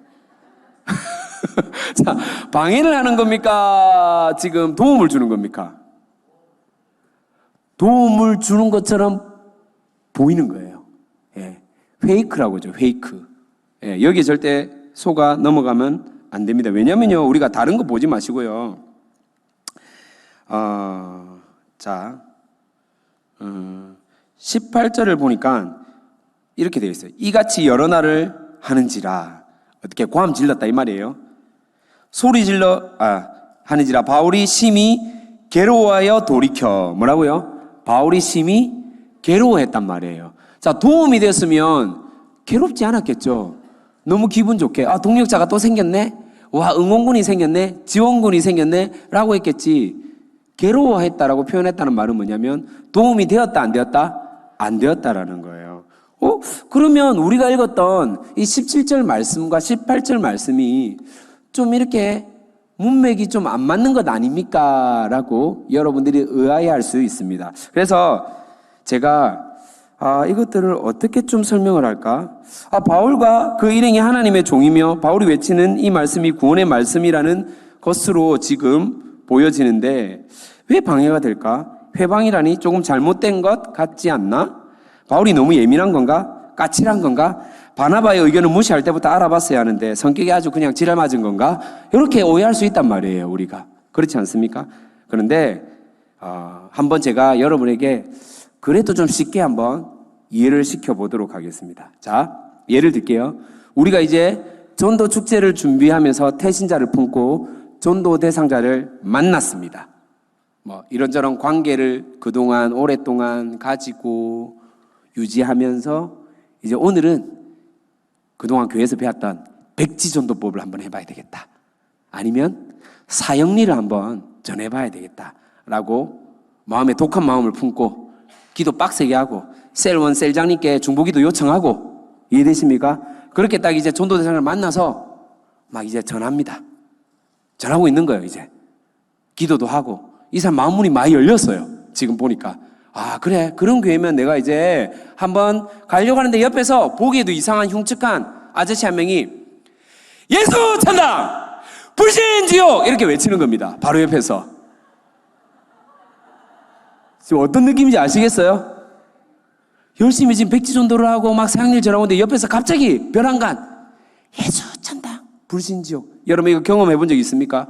자, 방해를 하는 겁니까? 지금 도움을 주는 겁니까? 도움을 주는 것처럼 보이는 거예요. 예. 페이크라고 하죠. 페이크. 예. 여기에 절대 속아 넘어가면 안 됩니다. 왜냐면요, 우리가 다른 거 보지 마시고요. 자, 18절을 보니까 이렇게 되어 있어요. 이같이 여러 날을 하는지라. 어떻게 고함 질렀다 이 말이에요. 소리 질러 하는지라 바울이 심히 괴로워하여 돌이켜. 뭐라고요? 바울이 심히 괴로워했단 말이에요. 자, 도움이 됐으면 괴롭지 않았겠죠. 너무 기분 좋게 동력자가 또 생겼네, 와 응원군이 생겼네, 지원군이 생겼네 라고 했겠지. 괴로워했다라고 표현했다는 말은 뭐냐면 도움이 되었다 안 되었다? 안 되었다라는 거예요. 그러면 우리가 읽었던 이 17절 말씀과 18절 말씀이 좀 이렇게 문맥이 좀 안 맞는 것 아닙니까? 라고 여러분들이 의아해할 수 있습니다. 그래서 제가 이것들을 어떻게 좀 설명을 할까? 바울과 그 일행이 하나님의 종이며 바울이 외치는 이 말씀이 구원의 말씀이라는 것으로 지금 보여지는데 왜 방해가 될까? 회방이라니 조금 잘못된 것 같지 않나? 바울이 너무 예민한 건가? 까칠한 건가? 바나바의 의견을 무시할 때부터 알아봤어야 하는데 성격이 아주 그냥 지랄 맞은 건가? 이렇게 오해할 수 있단 말이에요, 우리가. 그렇지 않습니까? 그런데 한번 제가 여러분에게 그래도 좀 쉽게 한번 이해를 시켜보도록 하겠습니다. 자, 예를 들게요. 우리가 이제 전도 축제를 준비하면서 태신자를 품고 전도 대상자를 만났습니다. 이런저런 관계를 그동안 오랫동안 가지고 유지하면서 이제 오늘은 그동안 교회에서 배웠던 백지전도법을 한번 해봐야 되겠다. 아니면 사형리를 한번 전해봐야 되겠다라고 마음에 독한 마음을 품고 기도 빡세게 하고 셀원 셀장님께 중보기도 요청하고, 이해되십니까? 그렇게 딱 이제 전도 대상을 만나서 막 이제 전합니다. 전하고 있는 거예요. 이제 기도도 하고 이 사람 마음문이 많이 열렸어요. 지금 보니까 그래, 그런 교회면 내가 이제 한번 가려고 하는데 옆에서 보기에도 이상한 흉측한 아저씨 한 명이 예수 천당 불신 지옥 이렇게 외치는 겁니다. 바로 옆에서. 지금 어떤 느낌인지 아시겠어요? 열심히 지금 백지전도를 하고 막 사형리를 전하고 있는데 옆에서 갑자기 벼랑간 예수 천당 불신 지옥. 여러분 이거 경험해 본 적 있습니까?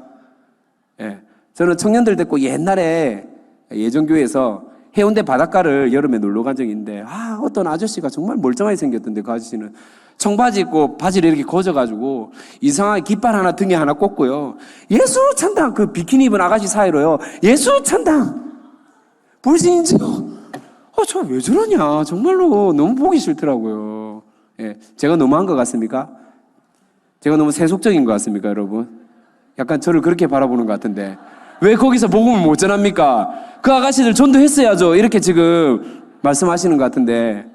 예. 저는 청년들 데리고 옛날에 예전교회에서 해운대 바닷가를 여름에 놀러 간 적이 있는데 어떤 아저씨가 정말 멀쩡하게 생겼던데, 그 아저씨는 청바지 입고 바지를 이렇게 거져가지고 이상하게 깃발 하나 등에 하나 꽂고요, 예수 천당, 그 비키니 입은 아가씨 사이로요, 예수 천당 불신지요. 저 왜 저러냐, 정말로 너무 보기 싫더라고요. 예, 제가 너무한 것 같습니까? 제가 너무 세속적인 것 같습니까, 여러분? 약간 저를 그렇게 바라보는 것 같은데 왜 거기서 복음을 못 전합니까? 그 아가씨들 전도했어야죠. 이렇게 지금 말씀하시는 것 같은데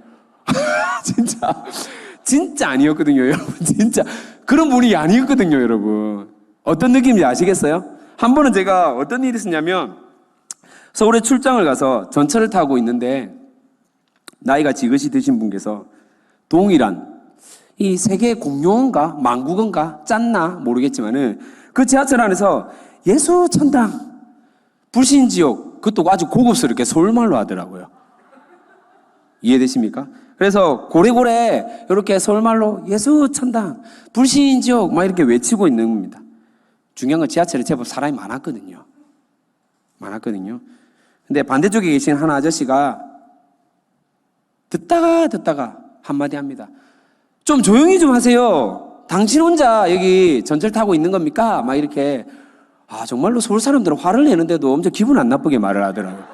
진짜 아니었거든요, 여러분. 진짜 그런 분이 아니었거든요, 여러분. 어떤 느낌인지 아시겠어요? 한 번은 제가 어떤 일이 있었냐면 서울에 출장을 가서 전철을 타고 있는데 나이가 지긋이 드신 분께서 동일한 이 세계 공용어인가 망국어인가 짰나 모르겠지만은 그 지하철 안에서 예수 천당 불신지옥, 그것도 아주 고급스럽게 서울말로 하더라고요. 이해되십니까? 그래서 고래고래 이렇게 서울말로 예수 천당 불신지옥 막 이렇게 외치고 있는 겁니다. 중요한 건 지하철에 제법 사람이 많았거든요. 근데 반대쪽에 계신 한 아저씨가 듣다가 한마디 합니다. 좀 조용히 좀 하세요. 당신 혼자 여기 전철 타고 있는 겁니까? 막 이렇게. 정말로 서울 사람들은 화를 내는데도 엄청 기분 안 나쁘게 말을 하더라고요.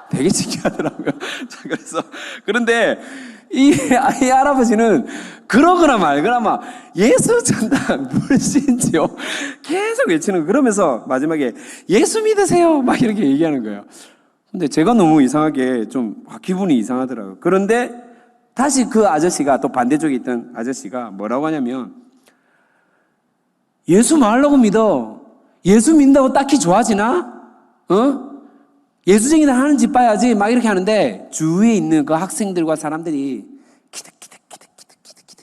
되게 신기하더라고요. 자, 그런데 이 할아버지는 그러거나 말거나 막 예수 전당 물신지요 계속 외치는 거. 그러면서 마지막에 예수 믿으세요 막 이렇게 얘기하는 거예요. 근데 제가 너무 이상하게 좀 기분이 이상하더라고요. 그런데 다시 그 아저씨가, 또 반대쪽에 있던 아저씨가 뭐라고 하냐면, 예수 말라고 믿어. 예수 믿는다고 딱히 좋아지나? 예수쟁이들 하는 짓 봐야지 막 이렇게 하는데, 주위에 있는 그 학생들과 사람들이 키득키득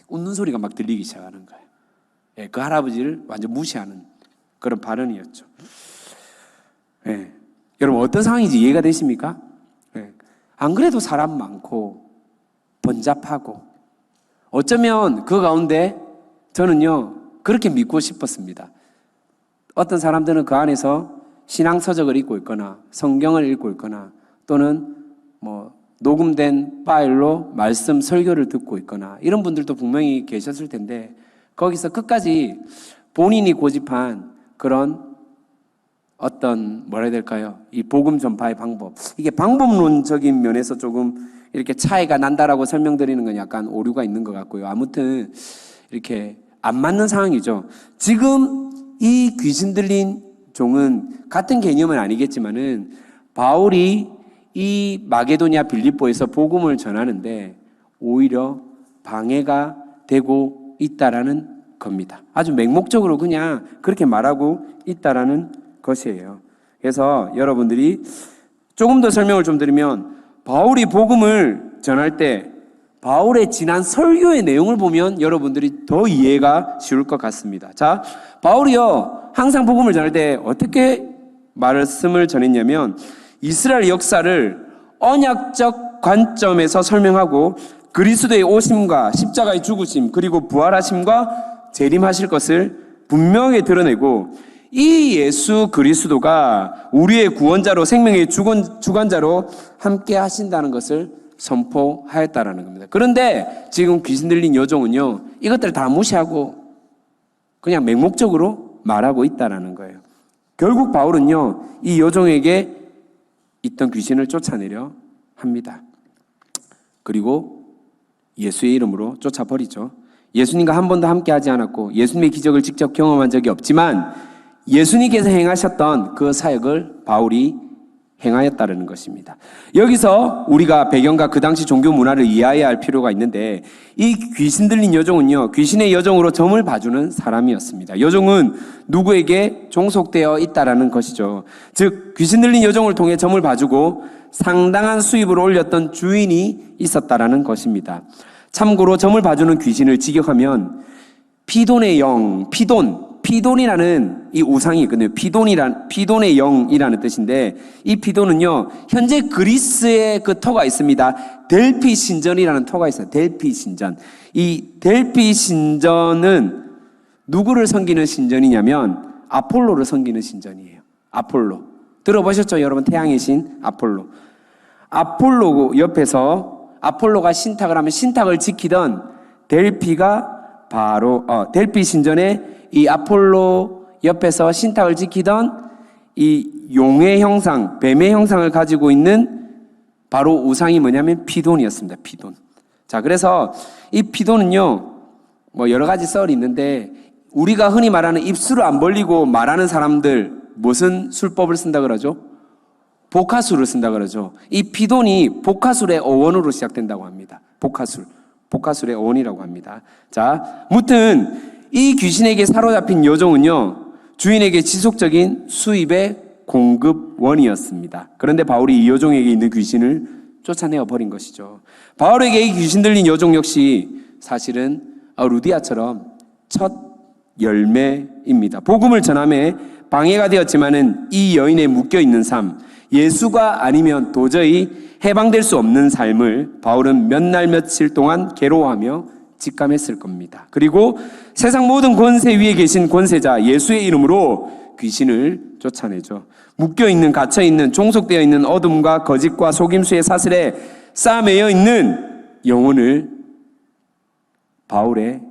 웃는 소리가 막 들리기 시작하는 거예요. 예, 그 할아버지를 완전 무시하는 그런 발언이었죠. 예. 여러분, 어떤 상황인지 이해가 되십니까? 예. 안 그래도 사람 많고 번잡하고, 어쩌면 그 가운데 저는요 그렇게 믿고 싶었습니다. 어떤 사람들은 그 안에서 신앙서적을 읽고 있거나 성경을 읽고 있거나, 또는 녹음된 파일로 말씀 설교를 듣고 있거나, 이런 분들도 분명히 계셨을 텐데, 거기서 끝까지 본인이 고집한 그런 어떤 뭐라 해야 될까요? 이 복음 전파의 방법, 이게 방법론적인 면에서 조금 이렇게 차이가 난다라고 설명드리는 건 약간 오류가 있는 것 같고요. 아무튼 이렇게 안 맞는 상황이죠. 지금 이 귀신 들린 종은 같은 개념은 아니겠지만은, 바울이 이 마게도냐 빌립보에서 복음을 전하는데 오히려 방해가 되고 있다라는 겁니다. 아주 맹목적으로 그냥 그렇게 말하고 있다라는 것이에요. 그래서 여러분들이 조금 더 설명을 좀 드리면, 바울이 복음을 전할 때 바울의 지난 설교의 내용을 보면 여러분들이 더 이해가 쉬울 것 같습니다. 자, 바울이요 항상 복음을 전할 때 어떻게 말씀을 전했냐면, 이스라엘 역사를 언약적 관점에서 설명하고, 그리스도의 오심과 십자가의 죽으심, 그리고 부활하심과 재림하실 것을 분명히 드러내고, 이 예수 그리스도가 우리의 구원자로, 생명의 주관자로 함께 하신다는 것을 선포하였다라는 겁니다. 그런데 지금 귀신 들린 여종은요 이것들을 다 무시하고 그냥 맹목적으로 말하고 있다라는 거예요. 결국 바울은요 이 여종에게 있던 귀신을 쫓아내려 합니다. 그리고 예수의 이름으로 쫓아버리죠. 예수님과 한 번도 함께 하지 않았고 예수님의 기적을 직접 경험한 적이 없지만, 예수님께서 행하셨던 그 사역을 바울이 행하였다는 것입니다. 여기서 우리가 배경과 그 당시 종교 문화를 이해해야 할 필요가 있는데, 이 귀신 들린 여종은요 귀신의 여종으로 점을 봐주는 사람이었습니다. 여종은 누구에게 종속되어 있다라는 것이죠. 즉 귀신 들린 여종을 통해 점을 봐주고 상당한 수입을 올렸던 주인이 있었다라는 것입니다. 참고로 점을 봐주는 귀신을 직역하면 피돈의 영, 피돈이라는 이 우상이 있거든요. 피돈의 영이라는 뜻인데, 이 피돈은요 현재 그리스의 그 터가 있습니다. 델피 신전이라는 터가 있어요. 델피 신전. 이 델피 신전은 누구를 섬기는 신전이냐면 아폴로를 섬기는 신전이에요. 아폴로 들어보셨죠 여러분? 태양의 신 아폴로. 아폴로 옆에서 아폴로가 신탁을 하면 신탁을 지키던 델피가 바로 델피 신전에 이 아폴로 옆에서 신탁을 지키던 이 용의 형상, 뱀의 형상을 가지고 있는 바로 우상이 뭐냐면 피돈이었습니다. 피돈. 자, 그래서 이 피돈은요 여러 가지 썰이 있는데, 우리가 흔히 말하는 입술을 안 벌리고 말하는 사람들 무슨 술법을 쓴다 그러죠? 복화술을 쓴다 그러죠. 이 피돈이 복화술의 어원으로 시작된다고 합니다. 복화술의 어원이라고 합니다. 자, 무튼 이 귀신에게 사로잡힌 여종은요 주인에게 지속적인 수입의 공급원이었습니다. 그런데 바울이 이 여종에게 있는 귀신을 쫓아내어 버린 것이죠. 바울에게 이 귀신 들린 여종 역시 사실은 루디아처럼 첫 열매입니다. 복음을 전함에 방해가 되었지만은 이 여인의 묶여있는 삶, 예수가 아니면 도저히 해방될 수 없는 삶을 바울은 몇 날 며칠 동안 괴로워하며 직감했을 겁니다. 그리고 세상 모든 권세 위에 계신 권세자 예수의 이름으로 귀신을 쫓아내죠. 묶여있는, 갇혀있는, 종속되어 있는 어둠과 거짓과 속임수의 사슬에 싸매여 있는 영혼을 바울의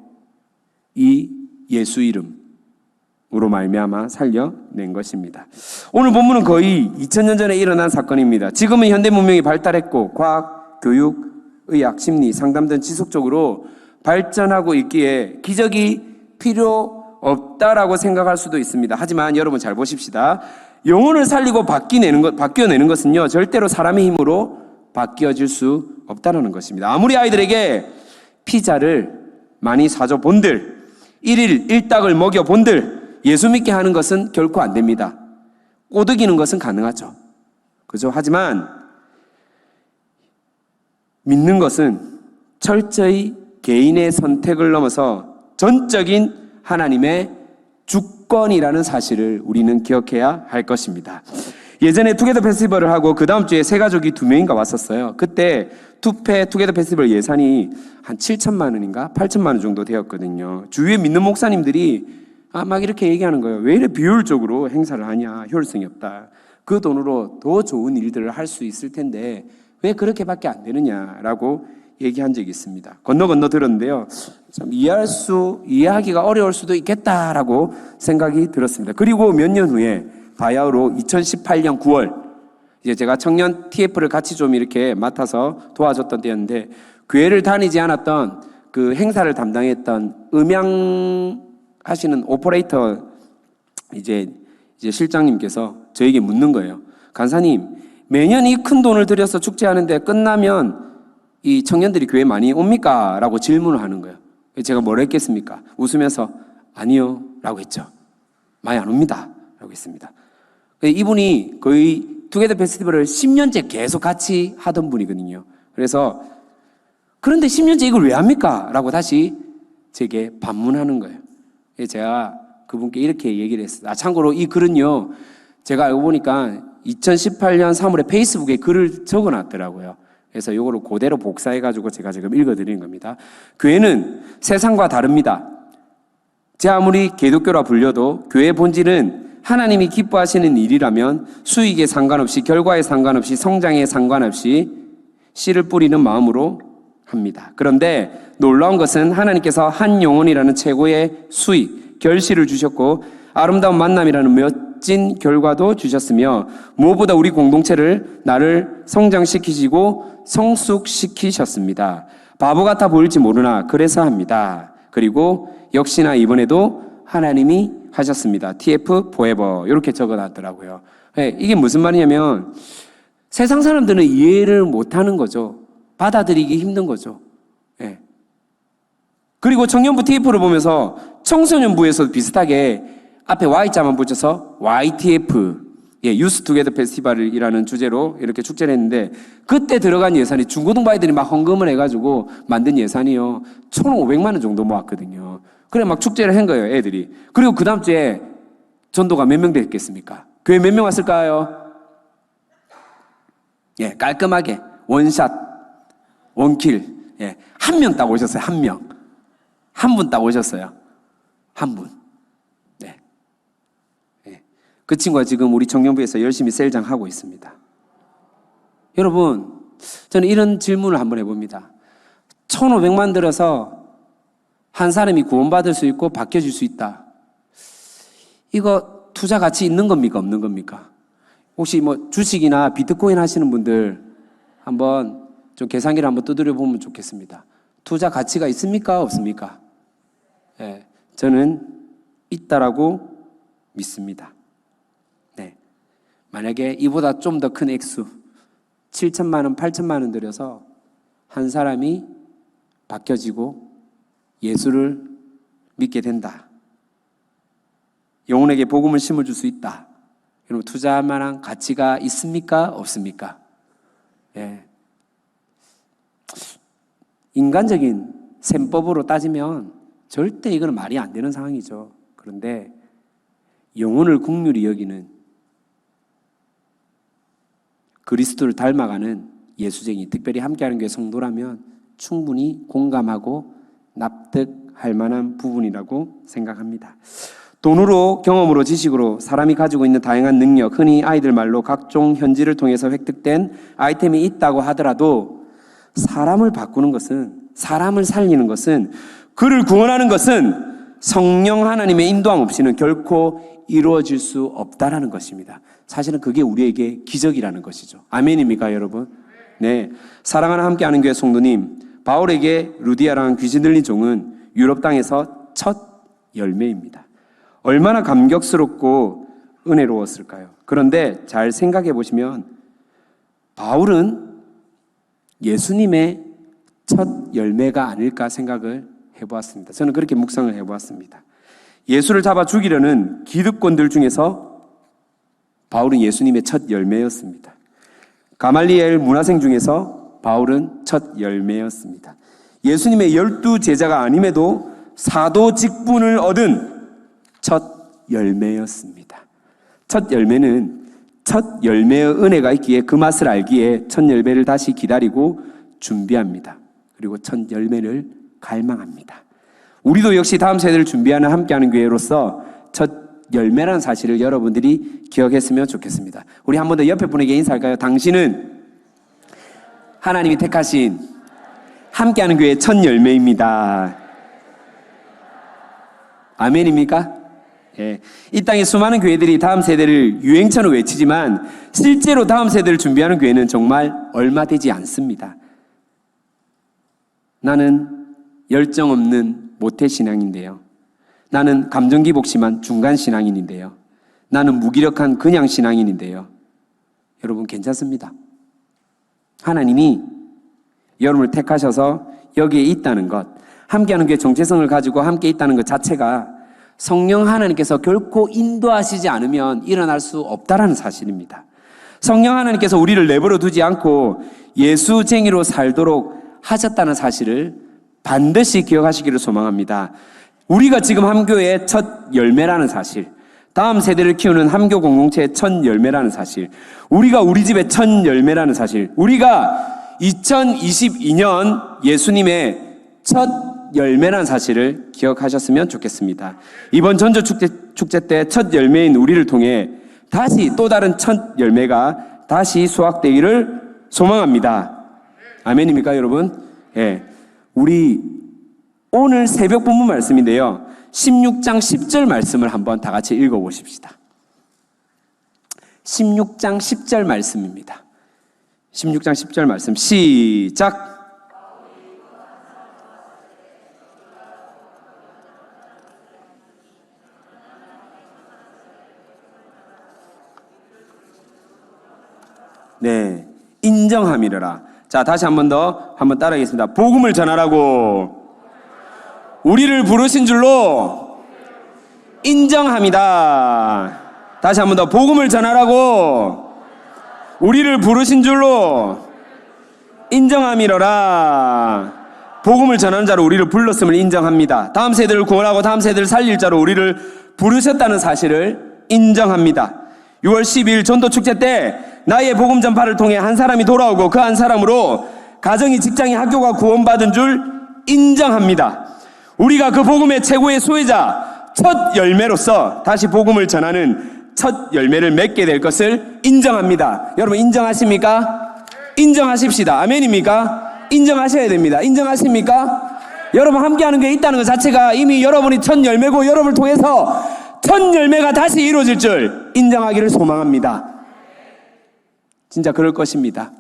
이 예수 이름으로 말미암아 살려낸 것입니다. 오늘 본문은 거의 2000년 전에 일어난 사건입니다. 지금은 현대 문명이 발달했고 과학, 교육, 의학, 심리, 상담 등 지속적으로 발전하고 있기에 기적이 필요 없다라고 생각할 수도 있습니다. 하지만 여러분 잘 보십시다. 영혼을 살리고 바뀌어내는 것은요, 절대로 사람의 힘으로 바뀌어질 수 없다는 것입니다. 아무리 아이들에게 피자를 많이 사줘 본들, 1일 1닭을 먹여 본들, 예수 믿게 하는 것은 결코 안 됩니다. 꼬드기는 것은 가능하죠. 그죠? 하지만 믿는 것은 철저히 개인의 선택을 넘어서 전적인 하나님의 주권이라는 사실을 우리는 기억해야 할 것입니다. 예전에 투게더 페스티벌을 하고 그 다음 주에 세 가족이 2명인가 왔었어요. 그때 투게더 페스티벌 예산이 한 7천만 원인가 8천만 원 정도 되었거든요. 주위에 믿는 목사님들이 막 이렇게 얘기하는 거예요. 왜 이래 비효율적으로 행사를 하냐, 효율성이 없다. 그 돈으로 더 좋은 일들을 할 수 있을 텐데 왜 그렇게밖에 안 되느냐라고 얘기한 적이 있습니다. 건너 들었는데요, 참 이해하기가 어려울 수도 있겠다라고 생각이 들었습니다. 그리고 몇 년 후에 바야흐로 2018년 9월, 이제 제가 청년 TF를 같이 좀 이렇게 맡아서 도와줬던 때였는데, 교회를 다니지 않았던 그 행사를 담당했던 음향 하시는 오퍼레이터 이제 실장님께서 저에게 묻는 거예요. 간사님, 매년 이 큰 돈을 들여서 축제하는데 끝나면 이 청년들이 교회 많이 옵니까? 라고 질문을 하는 거예요. 제가 뭘 했겠습니까? 웃으면서 아니요 라고 했죠. 많이 안 옵니다 라고 했습니다. 이분이 거의 투게더 페스티벌을 10년째 계속 같이 하던 분이거든요. 그래서 그런데 10년째 이걸 왜 합니까? 라고 다시 제게 반문하는 거예요. 제가 그분께 이렇게 얘기를 했어요. 참고로 이 글은요, 제가 알고 보니까 2018년 3월에 페이스북에 글을 적어놨더라고요. 그래서 이거를 그대로 복사해가지고 제가 지금 읽어드리는 겁니다. 교회는 세상과 다릅니다. 제 아무리 기독교라 불려도 교회의 본질은 하나님이 기뻐하시는 일이라면 수익에 상관없이, 결과에 상관없이, 성장에 상관없이 씨를 뿌리는 마음으로 합니다. 그런데 놀라운 것은 하나님께서 한 영혼이라는 최고의 수익, 결실을 주셨고 아름다운 만남이라는 멋진 결과도 주셨으며 무엇보다 우리 공동체를 나를 성장시키시고 성숙시키셨습니다. 바보 같아 보일지 모르나 그래서 합니다. 그리고 역시나 이번에도 하나님이 하셨습니다. TF forever 이렇게 적어놨더라고요. 이게 무슨 말이냐면 세상 사람들은 이해를 못하는 거죠. 받아들이기 힘든 거죠. 그리고 청년부 TF를 보면서 청소년부에서도 비슷하게 앞에 Y자만 붙여서 YTF, 유스 투게더 페스티벌이라는 주제로 이렇게 축제를 했는데, 그때 들어간 예산이 중고등부 아이들이 막 헌금을 해가지고 만든 예산이요 1,500만 원 정도 모았거든요. 그래 막 축제를 한 거예요, 애들이. 그리고 그 다음 주에 전도가 몇 명 됐겠습니까? 교회 몇 명 왔을까요? 깔끔하게 원샷, 원킬. 한 명 딱 오셨어요. 한 명. 한 분 딱 오셨어요. 한 분. 그 친구가 지금 우리 청년부에서 열심히 셀장 하고 있습니다. 여러분, 저는 이런 질문을 한번 해봅니다. 1,500만 들어서 한 사람이 구원받을 수 있고 바뀌어질 수 있다. 이거 투자 가치 있는 겁니까? 없는 겁니까? 혹시 뭐 주식이나 비트코인 하시는 분들 한번 좀 계산기를 한번 두드려 보면 좋겠습니다. 투자 가치가 있습니까? 없습니까? 저는 있다라고 믿습니다. 만약에 이보다 좀 더 큰 액수, 7천만 원, 8천만 원 들여서 한 사람이 바뀌어지고 예수를 믿게 된다. 영혼에게 복음을 심어줄 수 있다. 여러분, 투자할 만한 가치가 있습니까? 없습니까? 인간적인 셈법으로 따지면 절대 이거는 말이 안 되는 상황이죠. 그런데 영혼을 긍휼히 여기는 그리스도를 닮아가는 예수쟁이, 특별히 함께하는 교회 성도라면 충분히 공감하고 납득할 만한 부분이라고 생각합니다. 돈으로, 경험으로, 지식으로 사람이 가지고 있는 다양한 능력, 흔히 아이들 말로 각종 현지를 통해서 획득된 아이템이 있다고 하더라도 사람을 바꾸는 것은, 사람을 살리는 것은, 그를 구원하는 것은 성령 하나님의 인도함 없이는 결코 이루어질 수 없다라는 것입니다. 사실은 그게 우리에게 기적이라는 것이죠. 아멘입니까, 여러분? 네. 사랑하는 함께하는 교회 성도님, 바울에게 루디아라는 귀신 들린 종은 유럽 땅에서 첫 열매입니다. 얼마나 감격스럽고 은혜로웠을까요? 그런데 잘 생각해 보시면 바울은 예수님의 첫 열매가 아닐까 생각을 해보았습니다. 저는 그렇게 묵상을 해보았습니다. 예수를 잡아 죽이려는 기득권들 중에서 바울은 예수님의 첫 열매였습니다. 가말리엘 문화생 중에서 바울은 첫 열매였습니다. 예수님의 12 제자가 아님에도 사도 직분을 얻은 첫 열매였습니다. 첫 열매는 첫 열매의 은혜가 있기에 그 맛을 알기에 첫 열매를 다시 기다리고 준비합니다. 그리고 첫 열매를 갈망합니다. 우리도 역시 다음 세대를 준비하는 함께하는 교회로서 첫 열매라는 사실을 여러분들이 기억했으면 좋겠습니다. 우리 한 번 더 옆에 분에게 인사할까요? 당신은 하나님이 택하신 함께하는 교회의 첫 열매입니다. 아멘입니까? 예. 이 땅에 수많은 교회들이 다음 세대를 유행처럼 외치지만 실제로 다음 세대를 준비하는 교회는 정말 얼마 되지 않습니다. 나는 열정 없는 모태신앙인데요. 나는 감정기복 심한 중간신앙인인데요. 나는 무기력한 그냥 신앙인인데요. 여러분 괜찮습니다. 하나님이 여러분을 택하셔서 여기에 있다는 것, 함께하는 교회 정체성을 가지고 함께 있다는 것 자체가 성령 하나님께서 결코 인도하시지 않으면 일어날 수 없다라는 사실입니다. 성령 하나님께서 우리를 내버려 두지 않고 예수쟁이로 살도록 하셨다는 사실을 반드시 기억하시기를 소망합니다. 우리가 지금 함교의 첫 열매라는 사실, 다음 세대를 키우는 함교 공동체의 첫 열매라는 사실, 우리가 우리 집의 첫 열매라는 사실, 우리가 2022년 예수님의 첫 열매라는 사실을 기억하셨으면 좋겠습니다. 이번 전주축제 때 첫 열매인 우리를 통해 다시 또 다른 첫 열매가 다시 수확되기를 소망합니다. 아멘입니까, 여러분? 예. 우리 오늘 새벽 본문 말씀인데요. 16장 10절 말씀을 한번 다 같이 읽어보십시다. 16장 10절 말씀입니다. 16장 10절 말씀 시작. 네, 인정함이라. 자, 다시 한 번 더 한번 따라하겠습니다. 복음을 전하라고 우리를 부르신 줄로 인정합니다. 다시 한 번 더 복음을 전하라고 우리를 부르신 줄로 인정함이로라. 복음을 전하는 자로 우리를 불렀음을 인정합니다. 다음 세대를 구원하고 다음 세대를 살릴 자로 우리를 부르셨다는 사실을 인정합니다. 6월 12일 전도축제 때 나의 복음 전파를 통해 한 사람이 돌아오고 그 한 사람으로 가정이, 직장이, 학교가 구원받은 줄 인정합니다. 우리가 그 복음의 최고의 소유자, 첫 열매로서 다시 복음을 전하는 첫 열매를 맺게 될 것을 인정합니다. 여러분 인정하십니까? 인정하십시다. 아멘입니까? 인정하셔야 됩니다. 인정하십니까? 여러분 함께하는 게 있다는 것 자체가 이미 여러분이 첫 열매고 여러분을 통해서 첫 열매가 다시 이루어질 줄 인정하기를 소망합니다. 진짜 그럴 것입니다.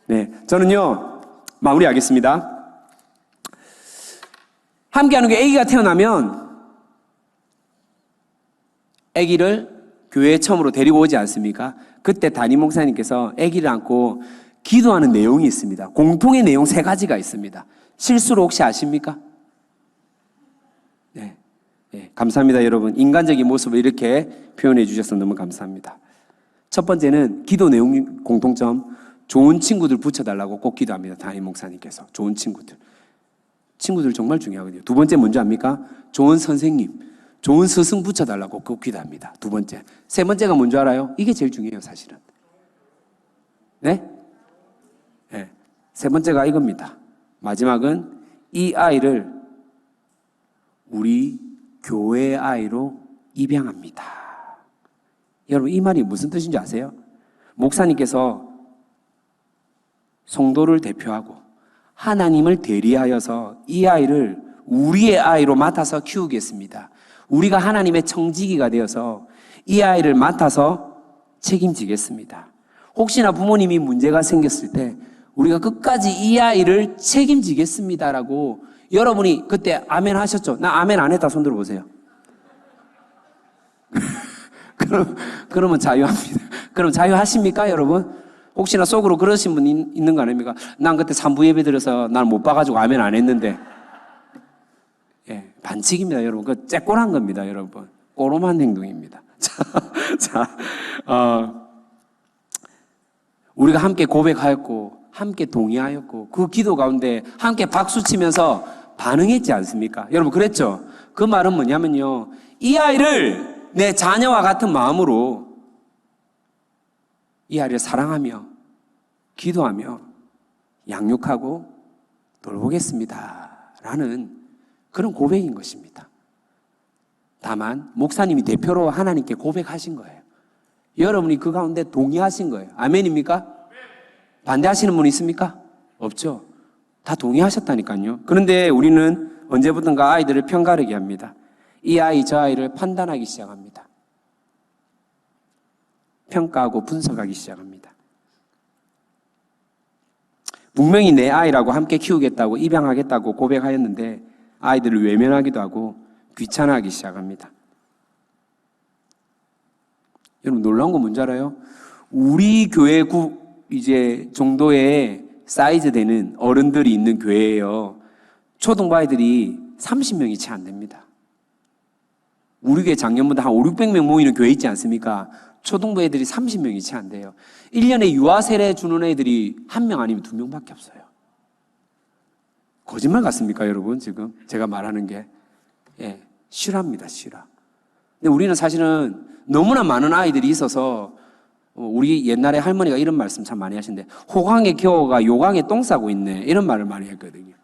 네, 저는요 마무리하겠습니다. 함께하는 게 아기가 태어나면 아기를 교회에 처음으로 데리고 오지 않습니까? 그때 담임 목사님께서 아기를 안고 기도하는 내용이 있습니다. 공통의 내용 3가지가 있습니다. 실수로 혹시 아십니까? 네, 네, 감사합니다 여러분. 인간적인 모습을 이렇게 표현해 주셔서 너무 감사합니다. 첫 번째는 기도 내용 공통점, 좋은 친구들 붙여달라고 꼭 기도합니다. 담임 목사님께서. 좋은 친구들. 친구들 정말 중요하거든요. 두 번째 뭔지 압니까? 좋은 선생님, 좋은 스승 붙여달라고 꼭 기도합니다. 두 번째. 세 번째가 뭔지 알아요? 이게 제일 중요해요, 사실은. 네? 네. 세 번째가 이겁니다. 마지막은 이 아이를 우리 교회의 아이로 입양합니다. 여러분, 이 말이 무슨 뜻인지 아세요? 목사님께서 성도를 대표하고 하나님을 대리하여서 이 아이를 우리의 아이로 맡아서 키우겠습니다. 우리가 하나님의 청지기가 되어서 이 아이를 맡아서 책임지겠습니다. 혹시나 부모님이 문제가 생겼을 때 우리가 끝까지 이 아이를 책임지겠습니다라고 여러분이 그때 아멘 하셨죠? 나 아멘 안 했다 손 들어보세요. 그러면 자유합니다. 그럼 자유하십니까, 여러분? 혹시나 속으로 그러신 분 있는 거 아닙니까? 난 그때 3부 예배 드려서 날 못 봐가지고 아멘 안 했는데. 예, 반칙입니다, 여러분. 그 째꼬란 겁니다, 여러분. 꼬롬한 행동입니다. 우리가 함께 고백하였고, 함께 동의하였고, 그 기도 가운데 함께 박수 치면서 반응했지 않습니까? 여러분, 그랬죠? 그 말은 뭐냐면요. 이 아이를 내 자녀와 같은 마음으로 이 아이를 사랑하며 기도하며 양육하고 돌보겠습니다. 라는 그런 고백인 것입니다. 다만 목사님이 대표로 하나님께 고백하신 거예요. 여러분이 그 가운데 동의하신 거예요. 아멘입니까? 반대하시는 분 있습니까? 없죠. 다 동의하셨다니까요. 그런데 우리는 언제부턴가 아이들을 편가르게 합니다. 이 아이 저 아이를 판단하기 시작합니다. 평가하고 분석하기 시작합니다. 분명히 내 아이라고 함께 키우겠다고 입양하겠다고 고백하였는데 아이들을 외면하기도 하고 귀찮아하기 시작합니다. 여러분, 놀라운 건 뭔지 알아요? 우리 교회 이제 정도의 사이즈 되는 어른들이 있는 교회예요. 초등부 아이들이 30명이 채 안 됩니다. 우리 교회 작년보다 한 5, 600명 모이는 교회 있지 않습니까? 초등부 애들이 30명이 채 안 돼요. 1년에 유아 세례 주는 애들이 1명 아니면 2명밖에 없어요. 거짓말 같습니까, 여러분? 지금 제가 말하는 게. 예, 실화입니다, 실화. 근데 우리는 사실은 너무나 많은 아이들이 있어서 우리 옛날에 할머니가 이런 말씀 참 많이 하시는데 호강의 겨우가 요강에 똥 싸고 있네, 이런 말을 많이 했거든요.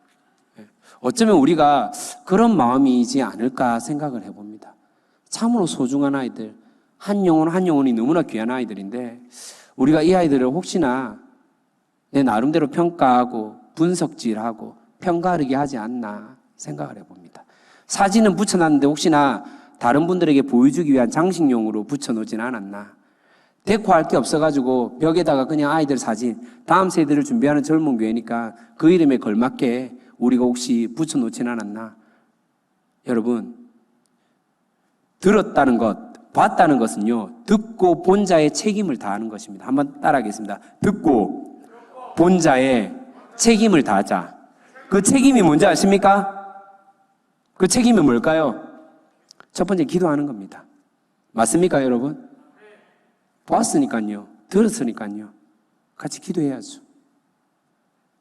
예, 어쩌면 우리가 그런 마음이지 않을까 생각을 해봅니다. 참으로 소중한 아이들, 한 영혼 한 영혼이 너무나 귀한 아이들인데 우리가 이 아이들을 혹시나 내 나름대로 평가하고 분석질하고 편가르게 하지 않나 생각을 해봅니다. 사진은 붙여놨는데 혹시나 다른 분들에게 보여주기 위한 장식용으로 붙여놓진 않았나. 데코할 게 없어가지고 벽에다가 그냥 아이들 사진, 다음 세대를 준비하는 젊은 교회니까 그 이름에 걸맞게 우리가 혹시 붙여놓진 않았나. 여러분, 들었다는 것, 봤다는 것은요, 듣고 본 자의 책임을 다하는 것입니다. 한번 따라하겠습니다. 듣고 본 자의 책임을 다하자. 그 책임이 뭔지 아십니까? 그 책임이 뭘까요? 첫 번째, 기도하는 겁니다. 맞습니까, 여러분? 봤으니까요. 들었으니까요. 같이 기도해야죠.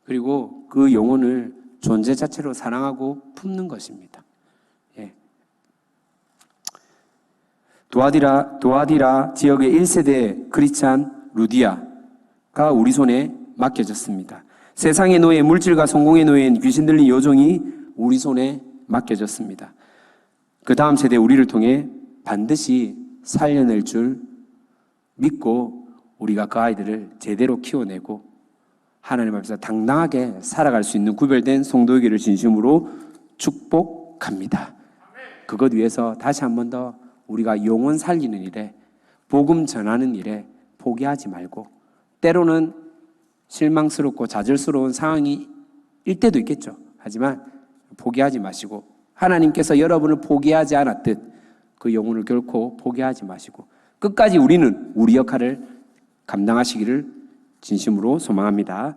그리고 그 영혼을 존재 자체로 사랑하고 품는 것입니다. 예. 도아디라 지역의 1세대 크리스찬 루디아가 우리 손에 맡겨졌습니다. 세상의 노예, 물질과 성공의 노예인 귀신 들린 여종이 우리 손에 맡겨졌습니다. 그 다음 세대 우리를 통해 반드시 살려낼 줄 믿고 우리가 그 아이들을 제대로 키워내고 하나님 앞에서 당당하게 살아갈 수 있는 구별된 성도이기를 진심으로 축복합니다. 그것 위해서 다시 한 번 더 우리가 영혼 살리는 일에, 복음 전하는 일에 포기하지 말고, 때로는 실망스럽고 좌절스러운 상황이 일 때도 있겠죠. 하지만 포기하지 마시고 하나님께서 여러분을 포기하지 않았듯 그 영혼을 결코 포기하지 마시고 끝까지 우리는 우리 역할을 감당하시기를 진심으로 소망합니다.